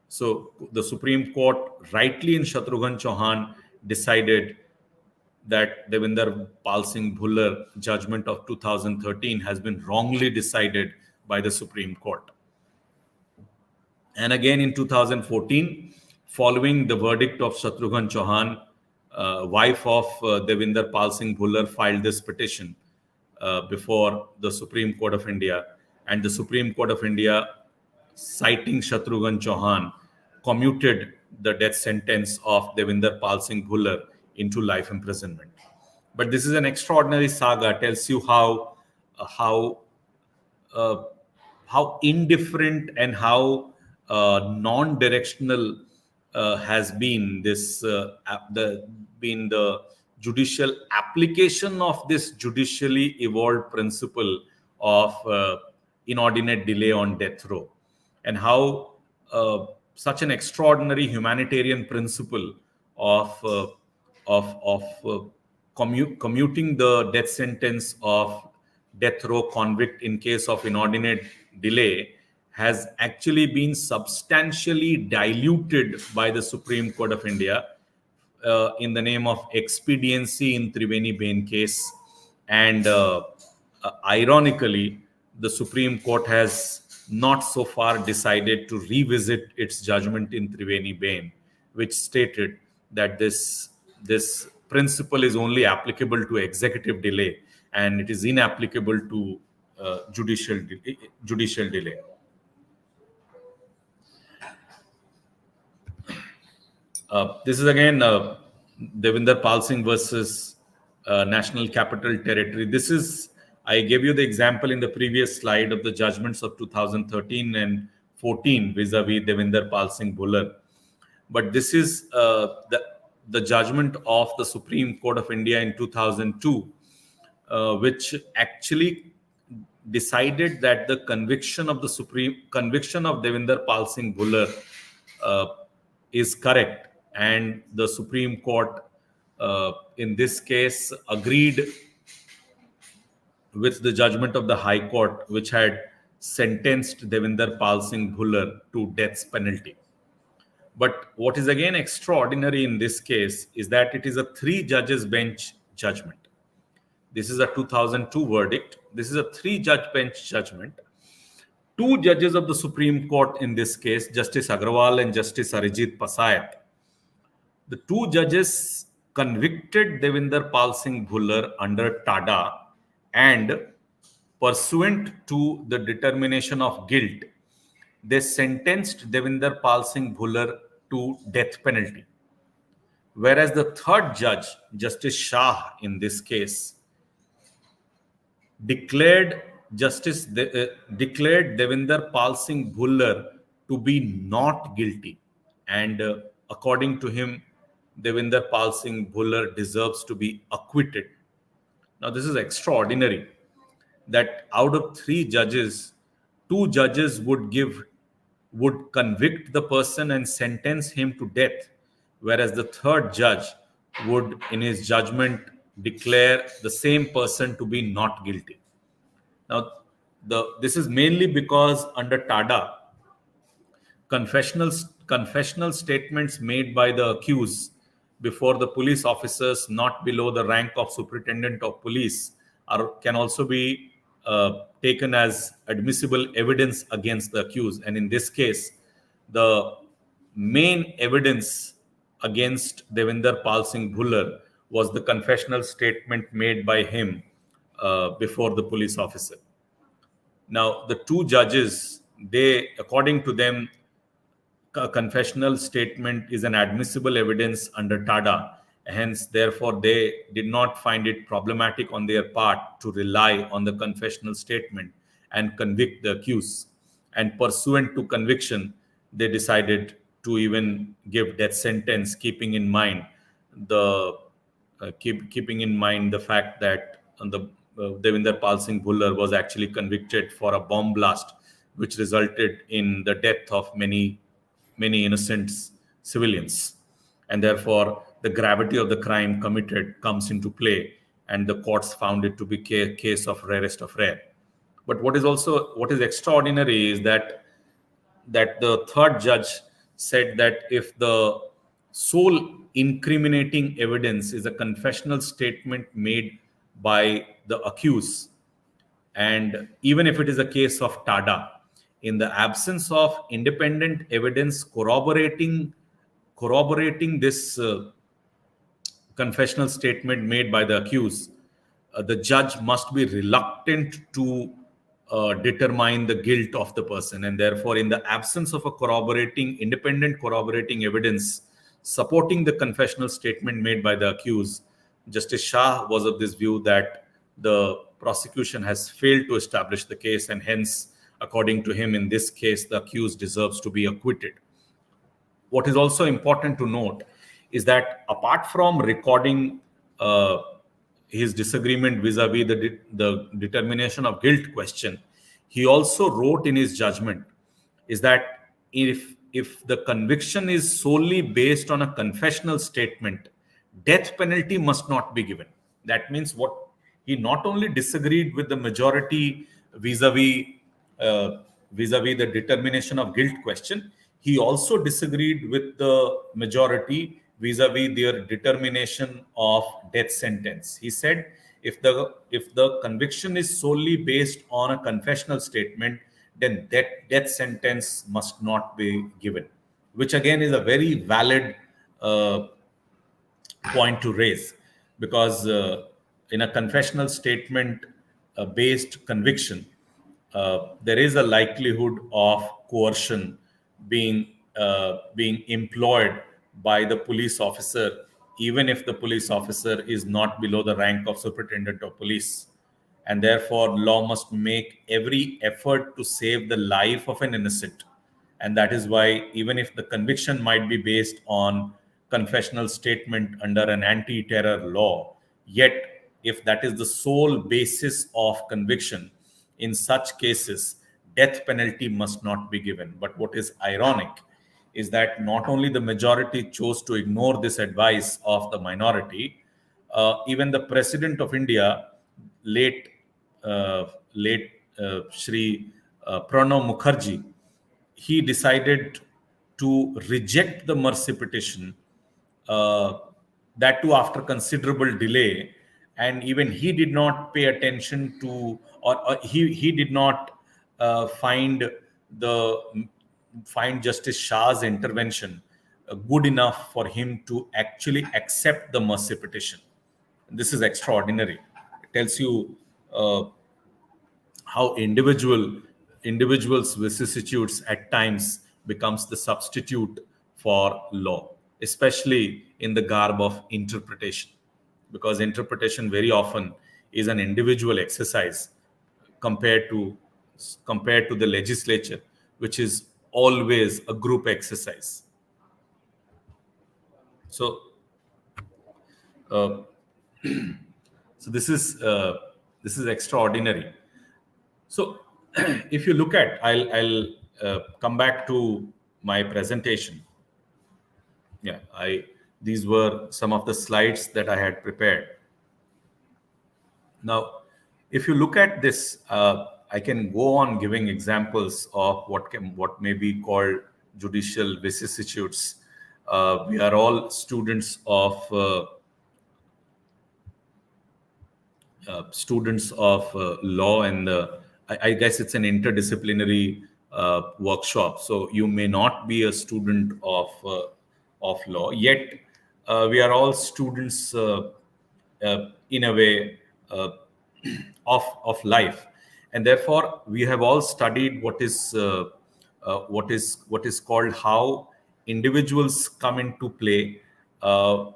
So the Supreme Court, rightly in Shatrughan Chauhan, decided that Devinder Pal Singh Bhullar judgment of 2013 has been wrongly decided by the Supreme Court. And again in 2014, following the verdict of Shatrughan Chauhan, wife of Devinder Pal Singh Bhullar filed this petition before the Supreme Court of India. And the Supreme Court of India, citing Shatrughan Chauhan, commuted the death sentence of Devinder Pal Singh Bhullar into life imprisonment. But this is an extraordinary saga, tells you how uh, how indifferent and how non-directional has been this been the judicial application of this judicially evolved principle of inordinate delay on death row, and how such an extraordinary humanitarian principle of commuting the death sentence of death row convict in case of inordinate delay has actually been substantially diluted by the Supreme Court of India in the name of expediency in Triveni Bain case. And ironically, the Supreme Court has not so far decided to revisit its judgment in Triveni Bain, which stated that this principle is only applicable to executive delay and it is inapplicable to judicial delay. This is again Devinder Pal Singh versus National Capital Territory. This is, I gave you the example in the previous slide of the judgments of 2013 and 14 vis-a-vis Devinder Pal Singh Bhullar. But this is the judgment of the Supreme Court of India in 2002, which actually decided that the conviction of Devinder Pal Singh Bhullar is correct, and the Supreme Court in this case agreed with the judgment of the High Court, which had sentenced Devinder Pal Singh Bhullar to death penalty. But what is again extraordinary in this case is that it is a 3 judges bench judgment. This is a 2002 verdict. This is a 3-judge bench judgment. 2 judges of the Supreme Court in this case, Justice Agrawal and Justice Arijit Pasayat, the 2 judges convicted Devinder Pal Singh Bhullar under TADA, and pursuant to the determination of guilt, they sentenced Devinder Pal Singh Bhullar to death penalty. Whereas the 3rd judge, Justice Shah, in this case, declared Devinder Pal Singh Bhullar to be not guilty, and according to him, Devinder Pal Singh Bhullar deserves to be acquitted. Now, this is extraordinary that out of 3 judges, 2 judges would convict the person and sentence him to death, whereas the 3rd judge would, in his judgment, declare the same person to be not guilty. Now, this is mainly because under TADA, confessional statements made by the accused before the police officers not below the rank of superintendent of police can also be taken as admissible evidence against the accused. And in this case, the main evidence against Devinder Pal Singh Bhullar was the confessional statement made by him before the police officer. Now, the 2 judges, according to them, a confessional statement is an admissible evidence under TADA. Hence, therefore, they did not find it problematic on their part to rely on the confessional statement and convict the accused. And pursuant to conviction, they decided to even give death sentence, keeping in mind the fact that Devinder Pal Singh Bhullar was actually convicted for a bomb blast, which resulted in the death of many innocent civilians. And therefore, the gravity of the crime committed comes into play, and the courts found it to be a case of rarest of rare. But what is extraordinary is that the 3rd judge said that if the sole incriminating evidence is a confessional statement made by the accused. And even if it is a case of Tada, in the absence of independent evidence corroborating this confessional statement made by the accused, the judge must be reluctant to determine the guilt of the person. And therefore, in the absence of a independent corroborating evidence supporting the confessional statement made by the accused, Justice Shah was of this view that the prosecution has failed to establish the case, and hence, according to him, in this case, the accused deserves to be acquitted. What is also important to note is that apart from recording uh, his disagreement vis-a-vis the determination of guilt question, he also wrote in his judgment is that if the conviction is solely based on a confessional statement, death penalty must not be given. That means what he not only disagreed with the majority vis-a-vis uh, vis-a-vis the determination of guilt question, he also disagreed with the majority vis-a-vis their determination of death sentence. He said if the conviction is solely based on a confessional statement, then that death sentence must not be given, which again is a very valid point to raise, because in a confessional statement based conviction, there is a likelihood of coercion being employed by the police officer, even if the police officer is not below the rank of superintendent of police. And therefore, law must make every effort to save the life of an innocent. And that is why, even if the conviction might be based on confessional statement under an anti-terror law, yet if that is the sole basis of conviction, in such cases death penalty must not be given. But what is ironic is that not only the majority chose to ignore this advice of the minority, even the president of India, late late Shri Pranab Mukherjee, he decided to reject the mercy petition, uh, that too after considerable delay. And even he did not pay attention to, or he did not the find Justice Shah's intervention good enough for him to actually accept the mercy petition. This is extraordinary. It tells you how individuals vicissitudes at times becomes the substitute for law, especially in the garb of interpretation, because interpretation very often is an individual exercise compared to compared to the legislature, which is always a group exercise. So uh, so this is extraordinary. So, if you look at, I'll come back to my presentation. Yeah, I these were some of the slides that I had prepared. Now, if you look at this, I can go on giving examples of what may be called judicial vicissitudes. We are all students of law, and I guess it's an interdisciplinary workshop. So you may not be a student of law, yet we are all students in a way of life, and therefore we have all studied what is called how individuals come into play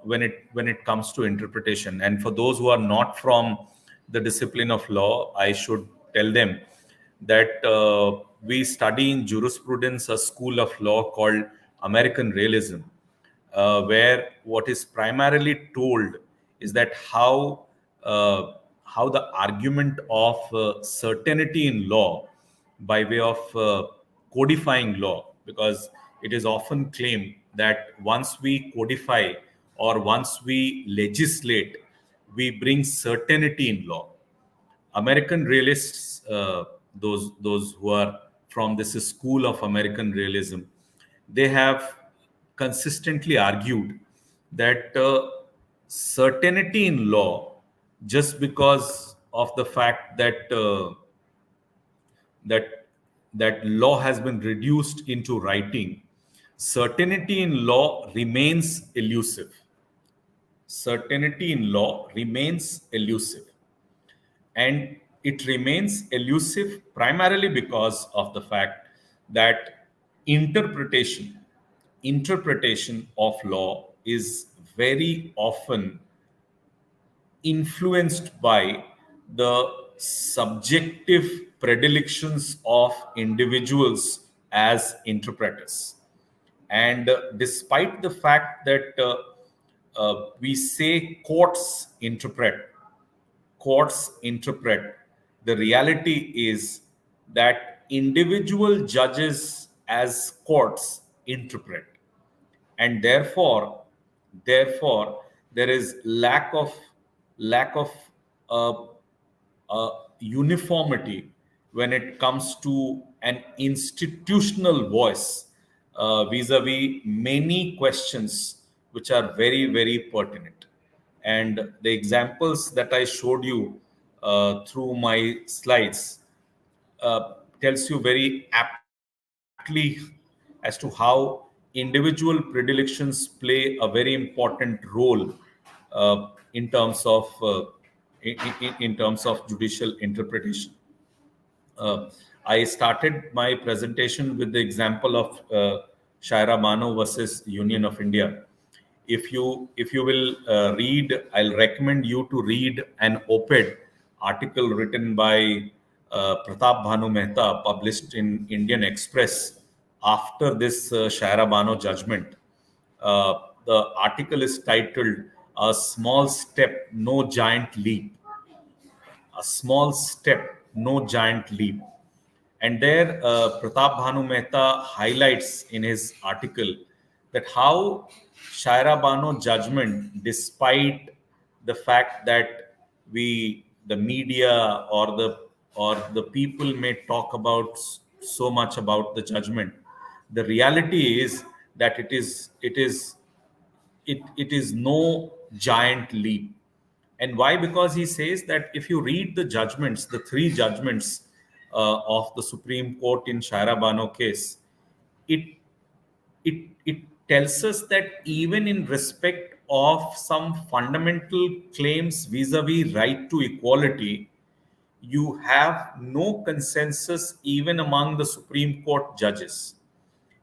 when it comes to interpretation. And for those who are not from the discipline of law, I should tell them that we study in jurisprudence a school of law called American realism, where what is primarily told is that how the argument of certainty in law by way of codifying law, because it is often claimed that once we codify or once we legislate, we bring certainty in law. American realists, those who are from this school of American realism, they have consistently argued that certainty in law, just because of the fact that that that law has been reduced into writing, certainty in law remains elusive. Certainty in law remains elusive, and it remains elusive primarily because of the fact that interpretation interpretation of law is very often influenced by the subjective predilections of individuals as interpreters. And despite the fact that we say courts interpret, the reality is that individual judges as courts interpret, and therefore there is lack of uh, uniformity when it comes to an institutional voice vis-a-vis many questions which are very, very pertinent. And the examples that I showed you through my slides tells you very aptly as to how individual predilections play a very important role in terms of in terms of judicial interpretation. I started my presentation with the example of Shaira Bano versus Union of India. If you will read, I'll recommend you to read an op-ed article written by Pratap Bhanu Mehta, published in Indian Express after this Shaira Bano judgment. The article is titled "A Small Step, No Giant Leap." A small step, no giant leap. And there, Pratap Bhanu Mehta highlights in his article that how Shaira Bano judgment, despite the fact that the media or the people may talk about so much about the judgment, the reality is that it is no giant leap. And why? Because he says that if you read the judgments, the three judgments of the Supreme Court in Shaira Bano case, it it tells us that even in respect of some fundamental claims vis-a-vis right to equality, you have no consensus even among the Supreme Court judges.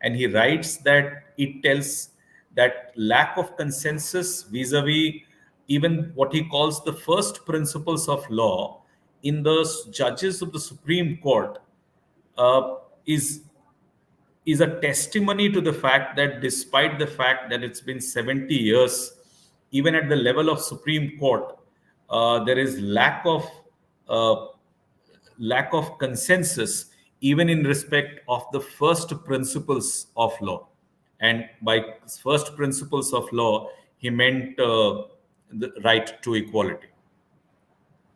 And he writes that it tells that lack of consensus vis-a-vis even what he calls the first principles of law in the judges of the Supreme Court uh, is is a testimony to the fact that despite the fact that it's been 70 years, even at the level of Supreme Court, there is uh, lack of consensus even in respect of the first principles of law. And by first principles of law, he meant the right to equality.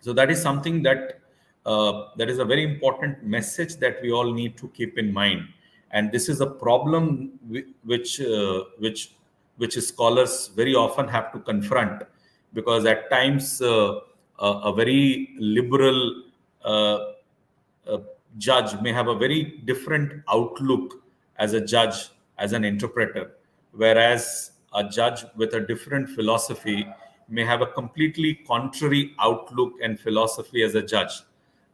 So that is something that is a very important message that we all need to keep in mind. And this is a problem which scholars very often have to confront, because at times a very liberal uh, a judge may have a very different outlook as a judge, as an interpreter, whereas a judge with a different philosophy may have a completely contrary outlook and philosophy as a judge.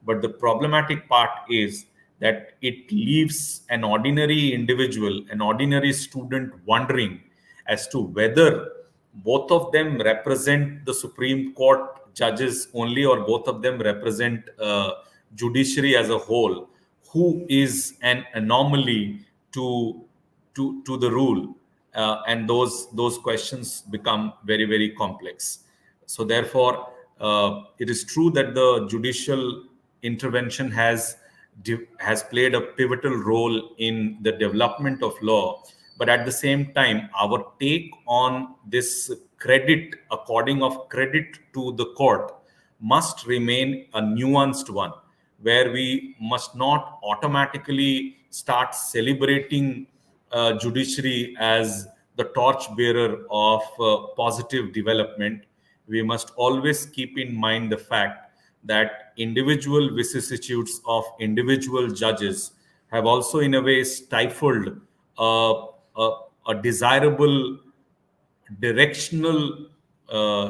But the problematic part is that it leaves an ordinary individual, an ordinary student, wondering as to whether both of them represent the Supreme Court judges only, or both of them represent judiciary as a whole, who is an anomaly to the rule. And those questions become very, very complex. So therefore, it is true that the judicial intervention has played a pivotal role in the development of law, but at the same time, our take on this credit, according of credit to the court, must remain a nuanced one, where we must not automatically start celebrating judiciary as the torch bearer of positive development, we must always keep in mind the fact that individual vicissitudes of individual judges have also, in a way, stifled a, a desirable directional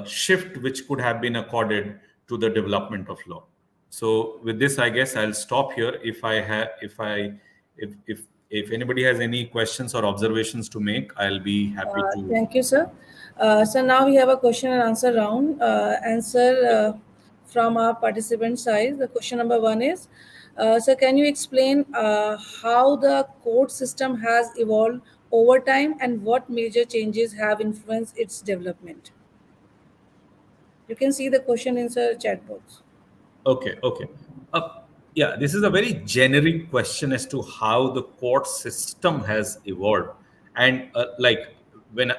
shift which could have been accorded to the development of law. So with this, I guess I'll stop here. If anybody has any questions or observations to make, I'll be happy to. Thank you, sir. So now we have a question and answer round. Answer from our participant side. The question number one is, sir, can you explain how the court system has evolved over time and what major changes have influenced its development? You can see the question in the chat box. Okay, okay. Yeah, this is a very generic question as to how the court system has evolved. And like when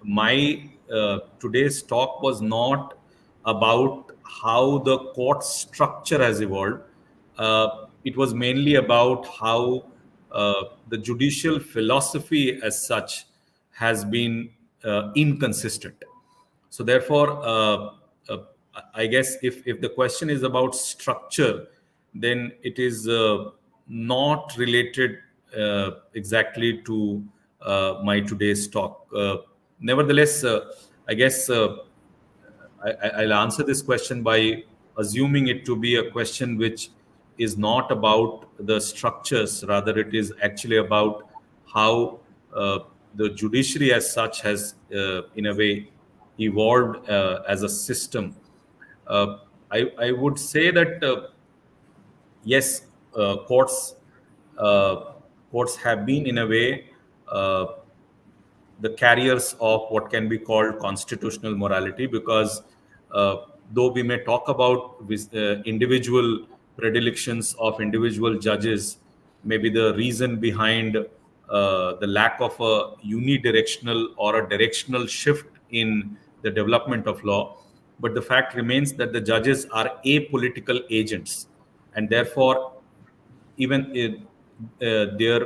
my today's talk was not about how the court structure has evolved. It was mainly about how the judicial philosophy as such has been inconsistent. So therefore, uh, I guess if the question is about structure, then it is not related exactly to my today's talk. Nevertheless, I guess I'll answer this question by assuming it to be a question which is not about the structures, rather it is actually about how the judiciary as such has, in a way, evolved as a system. I would say that yes, courts uh, courts have been in a way uh, the carriers of what can be called constitutional morality, because though we may talk about individual predilections of individual judges, maybe the reason behind the lack of a unidirectional or a directional shift in the development of law, but the fact remains that the judges are apolitical agents, and therefore even their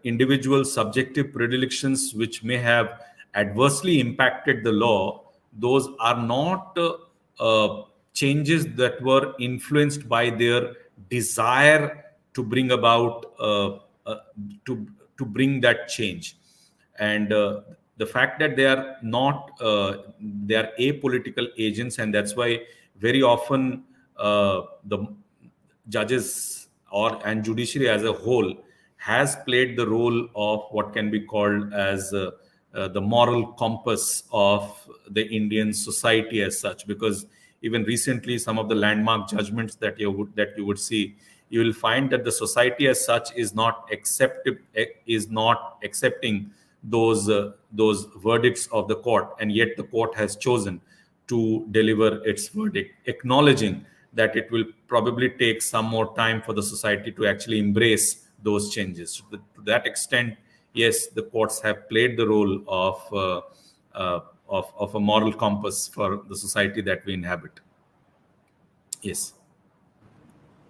individual subjective predilections which may have adversely impacted the law, those are not changes that were influenced by their desire to bring about to to bring that change. And the fact that they are not they are apolitical agents, and that's why very often the judges or and judiciary as a whole has played the role of what can be called as the moral compass of the Indian society as such. Because even recently, some of the landmark judgments that you would see, you will find that the society as such is not accepting those verdicts of the court, and yet the court has chosen to deliver its verdict, acknowledging that it will probably take some more time for the society to actually embrace those changes. To that extent, yes, the courts have played the role of a moral compass for the society that we inhabit. Yes.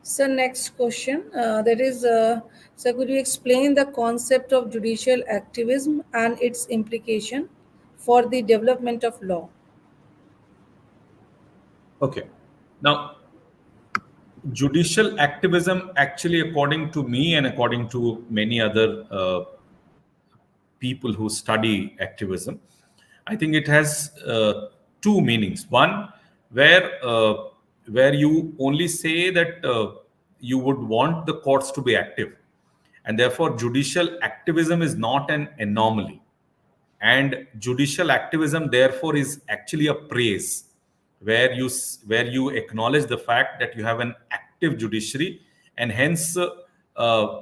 So next question, that is, so could you explain the concept of judicial activism and its implication for the development of law? Okay. Now, judicial activism, actually, according to me and according to many other people who study activism, I think it has two meanings. One, where you only say that you would want the courts to be active, and therefore judicial activism is not an anomaly, and judicial activism therefore is actually a praise, where you acknowledge the fact that you have an active judiciary, and hence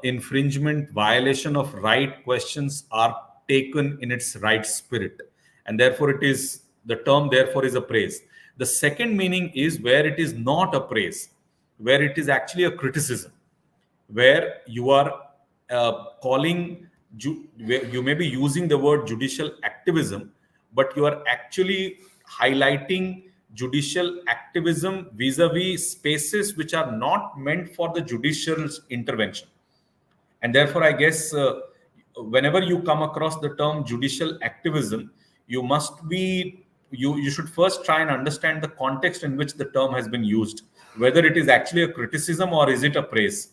infringement, violation of right questions are taken in its right spirit, and therefore it is the term therefore is a praise. The second meaning is where it is not a praise, where it is actually a criticism, where you are where you may be using the word judicial activism, but you are actually highlighting judicial activism vis-a-vis spaces which are not meant for the judicial intervention. And therefore, I guess whenever you come across the term judicial activism, you must be you should first try and understand the context in which the term has been used, whether it is actually a criticism or is it a praise.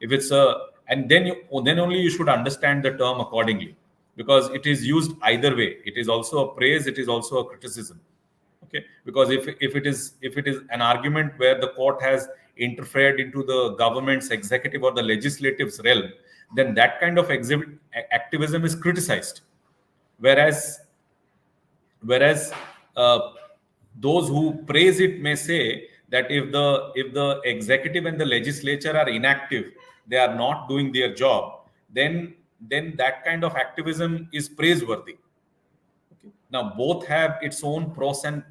If it's a and then only you should understand the term accordingly, because it is used either way. It is also a praise, it is also a criticism. Okay, because if it is an argument where the court has interfered into the government's executive or the legislative's realm, then that kind of activism is criticized. Whereas whereas uh, those who praise it may say that if the executive and the legislature are inactive, they are not doing their job, then that kind of activism is praiseworthy. Now, both have its own pros and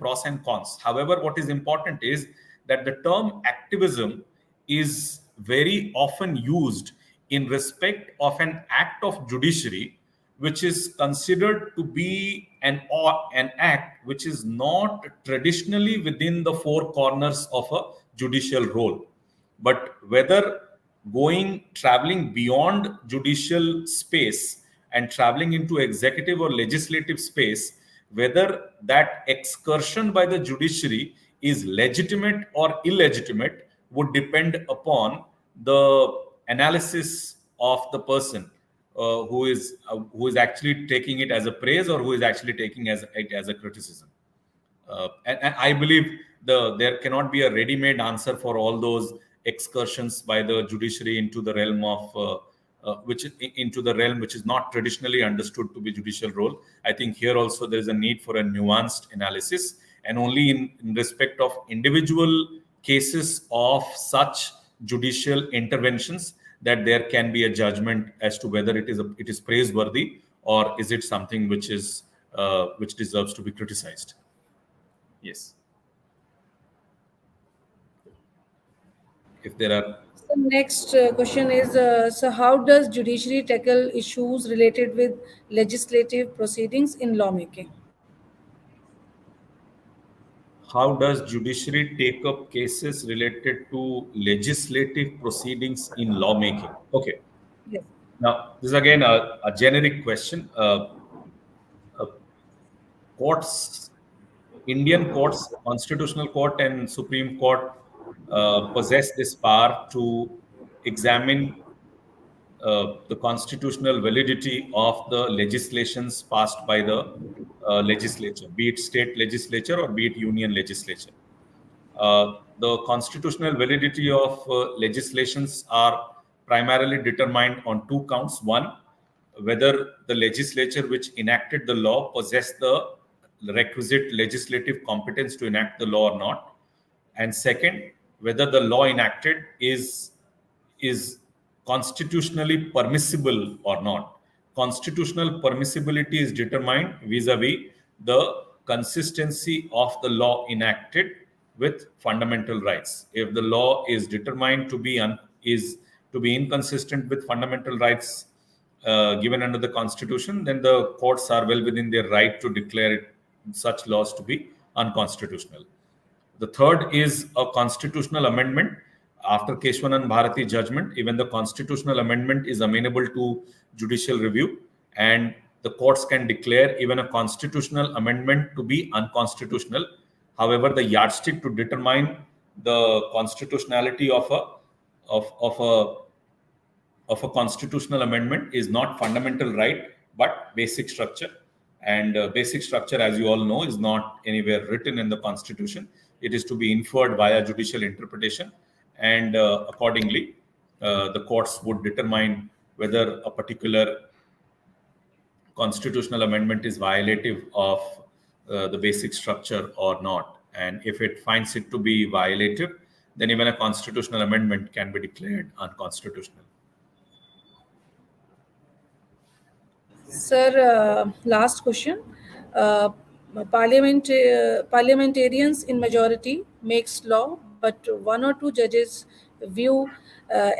cons. However, what is important is that the term activism is very often used in respect of an act of judiciary, which is considered to be an act which is not traditionally within the four corners of a judicial role. But whether traveling beyond judicial space and traveling into executive or legislative space, whether that excursion by the judiciary is legitimate or illegitimate would depend upon the analysis of the person who is actually taking it as a praise or who is actually taking it as a criticism. And I believe there cannot be a ready-made answer for all those excursions by the judiciary into the realm of into the realm which is not traditionally understood to be judicial role. I think here also there is a need for a nuanced analysis, and only in respect of individual cases of such judicial interventions that there can be a judgment as to whether it is praiseworthy or is it something which deserves to be criticized. Yes. If there are So next question is, so how does judiciary tackle issues related with legislative proceedings in lawmaking? How does judiciary take up cases related to legislative proceedings in lawmaking? Okay. Yes. Now, this is again a generic question. Uh, courts, Indian courts, Constitutional Court and Supreme Court possess this power to examine the constitutional validity of the legislations passed by the legislature, be it state legislature or be it union legislature. The constitutional validity of legislations are primarily determined on two counts. One, whether the legislature which enacted the law possessed the requisite legislative competence to enact the law or not, and second, whether the law enacted is constitutionally permissible or not. Constitutional permissibility is determined vis-a-vis the consistency of the law enacted with fundamental rights. If the law is determined to be inconsistent with fundamental rights given under the Constitution, then the courts are well within their right to declare such laws to be unconstitutional. The third is a constitutional amendment. After Keshwanan Bharati judgment, even the constitutional amendment is amenable to judicial review, and the courts can declare even a constitutional amendment to be unconstitutional. However, the yardstick to determine the constitutionality of a constitutional amendment is not fundamental right but basic structure. And basic structure, as you all know, is not anywhere written in the Constitution. It is to be inferred via judicial interpretation, and accordingly the courts would determine whether a particular constitutional amendment is violative of the basic structure or not. And if it finds it to be violative, then even a constitutional amendment can be declared unconstitutional. Sir, last question. Uh, Parliamentarians in majority makes law, but one or two judges view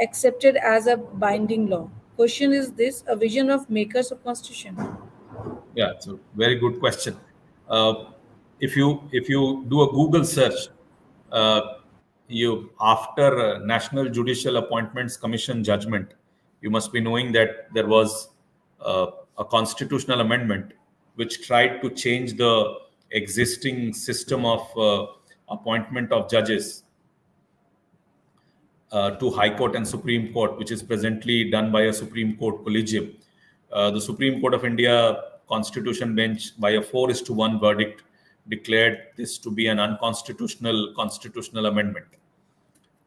accepted as a binding law. Question is this a vision of makers of constitution? Yeah, it's a very good question. Uh, if you do a Google search, uh, you after National Judicial Appointments Commission judgment, you must be knowing that there was a constitutional amendment which tried to change the existing system of appointment of judges to High Court and Supreme Court, which is presently done by a Supreme Court collegium. The Supreme Court of India Constitution Bench, by a 4:1 verdict, declared this to be an unconstitutional constitutional amendment.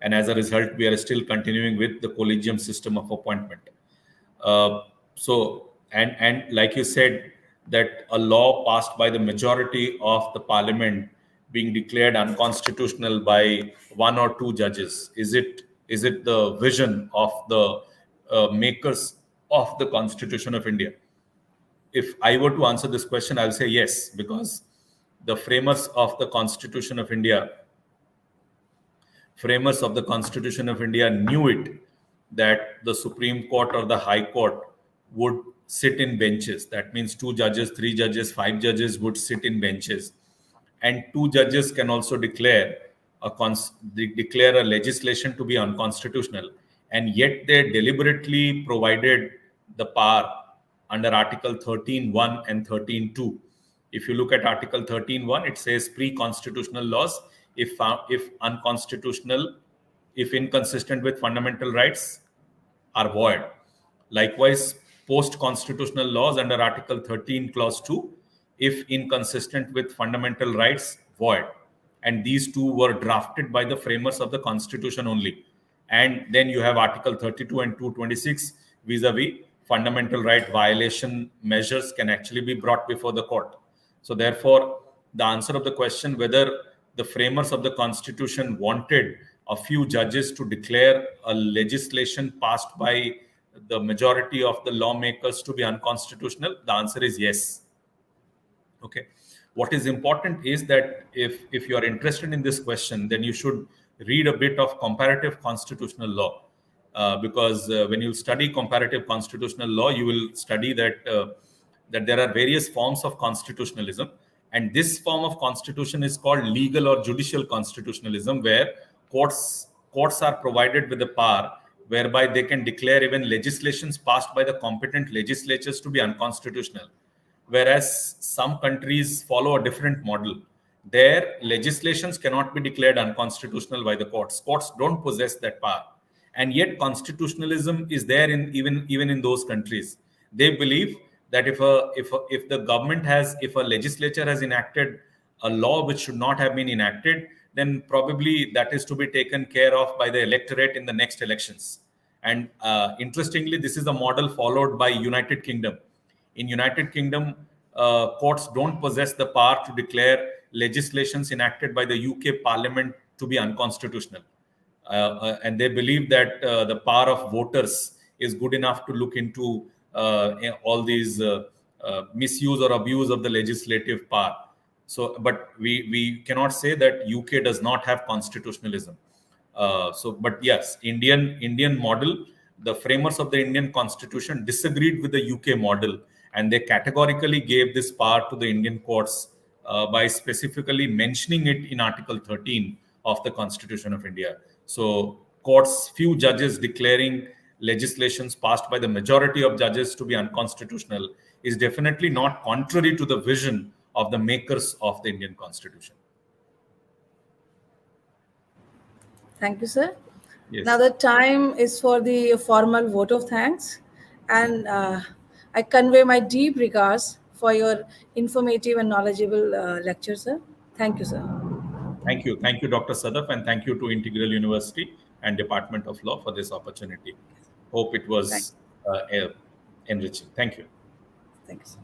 And as a result, we are still continuing with the collegium system of appointment. And like you said, that a law passed by the majority of the parliament being declared unconstitutional by one or two judges, is it the vision of the makers of the Constitution of India? If I were to answer this question, I'll say yes, because the framers of the Constitution of India knew it, that the Supreme Court or the High Court would sit in benches. That means two judges, three judges, five judges would sit in benches, and two judges can also declare a legislation to be unconstitutional, and yet they deliberately provided the power under Article 13(1) and 13(2). If you look at Article 13(1), it says pre-constitutional laws, if unconstitutional, if inconsistent with fundamental rights, are void. Likewise, post-constitutional laws under Article 13, Clause 2, if inconsistent with fundamental rights, void. And these two were drafted by the framers of the Constitution only. And then you have Article 32 and 226, vis-a-vis fundamental right violation measures can actually be brought before the court. So therefore, the answer of the question whether the framers of the Constitution wanted a few judges to declare a legislation passed by the majority of the lawmakers to be unconstitutional, the answer is yes. Okay. What is important is that if you are interested in this question, then you should read a bit of comparative constitutional law, because when you study comparative constitutional law, you will study that there are various forms of constitutionalism, and this form of constitution is called legal or judicial constitutionalism, where courts are provided with the power whereby they can declare even legislations passed by the competent legislatures to be unconstitutional. Whereas some countries follow a different model. Their legislations cannot be declared unconstitutional by the courts. Courts don't possess that power. And yet constitutionalism is there even in those countries. They believe that if a legislature has enacted a law which should not have been enacted, then probably that is to be taken care of by the electorate in the next elections. And interestingly, this is the model followed by United Kingdom. In United Kingdom, courts don't possess the power to declare legislations enacted by the UK Parliament to be unconstitutional. And they believe that the power of voters is good enough to look into all these misuse or abuse of the legislative power. So, but we cannot say that UK does not have constitutionalism. But yes, Indian model, the framers of the Indian Constitution disagreed with the UK model, and they categorically gave this power to the Indian courts by specifically mentioning it in Article 13 of the Constitution of India. So courts, few judges declaring legislations passed by the majority of judges to be unconstitutional is definitely not contrary to the vision of the makers of the Indian Constitution. Thank you, sir. Yes. Now the time is for the formal vote of thanks, and I convey my deep regards for your informative and knowledgeable lecture, sir. Thank you, sir. Thank you, Dr. Sadaf, and thank you to Integral University and Department of Law for this opportunity. Hope it Thank, was enriching. Thank you. thank you, sir.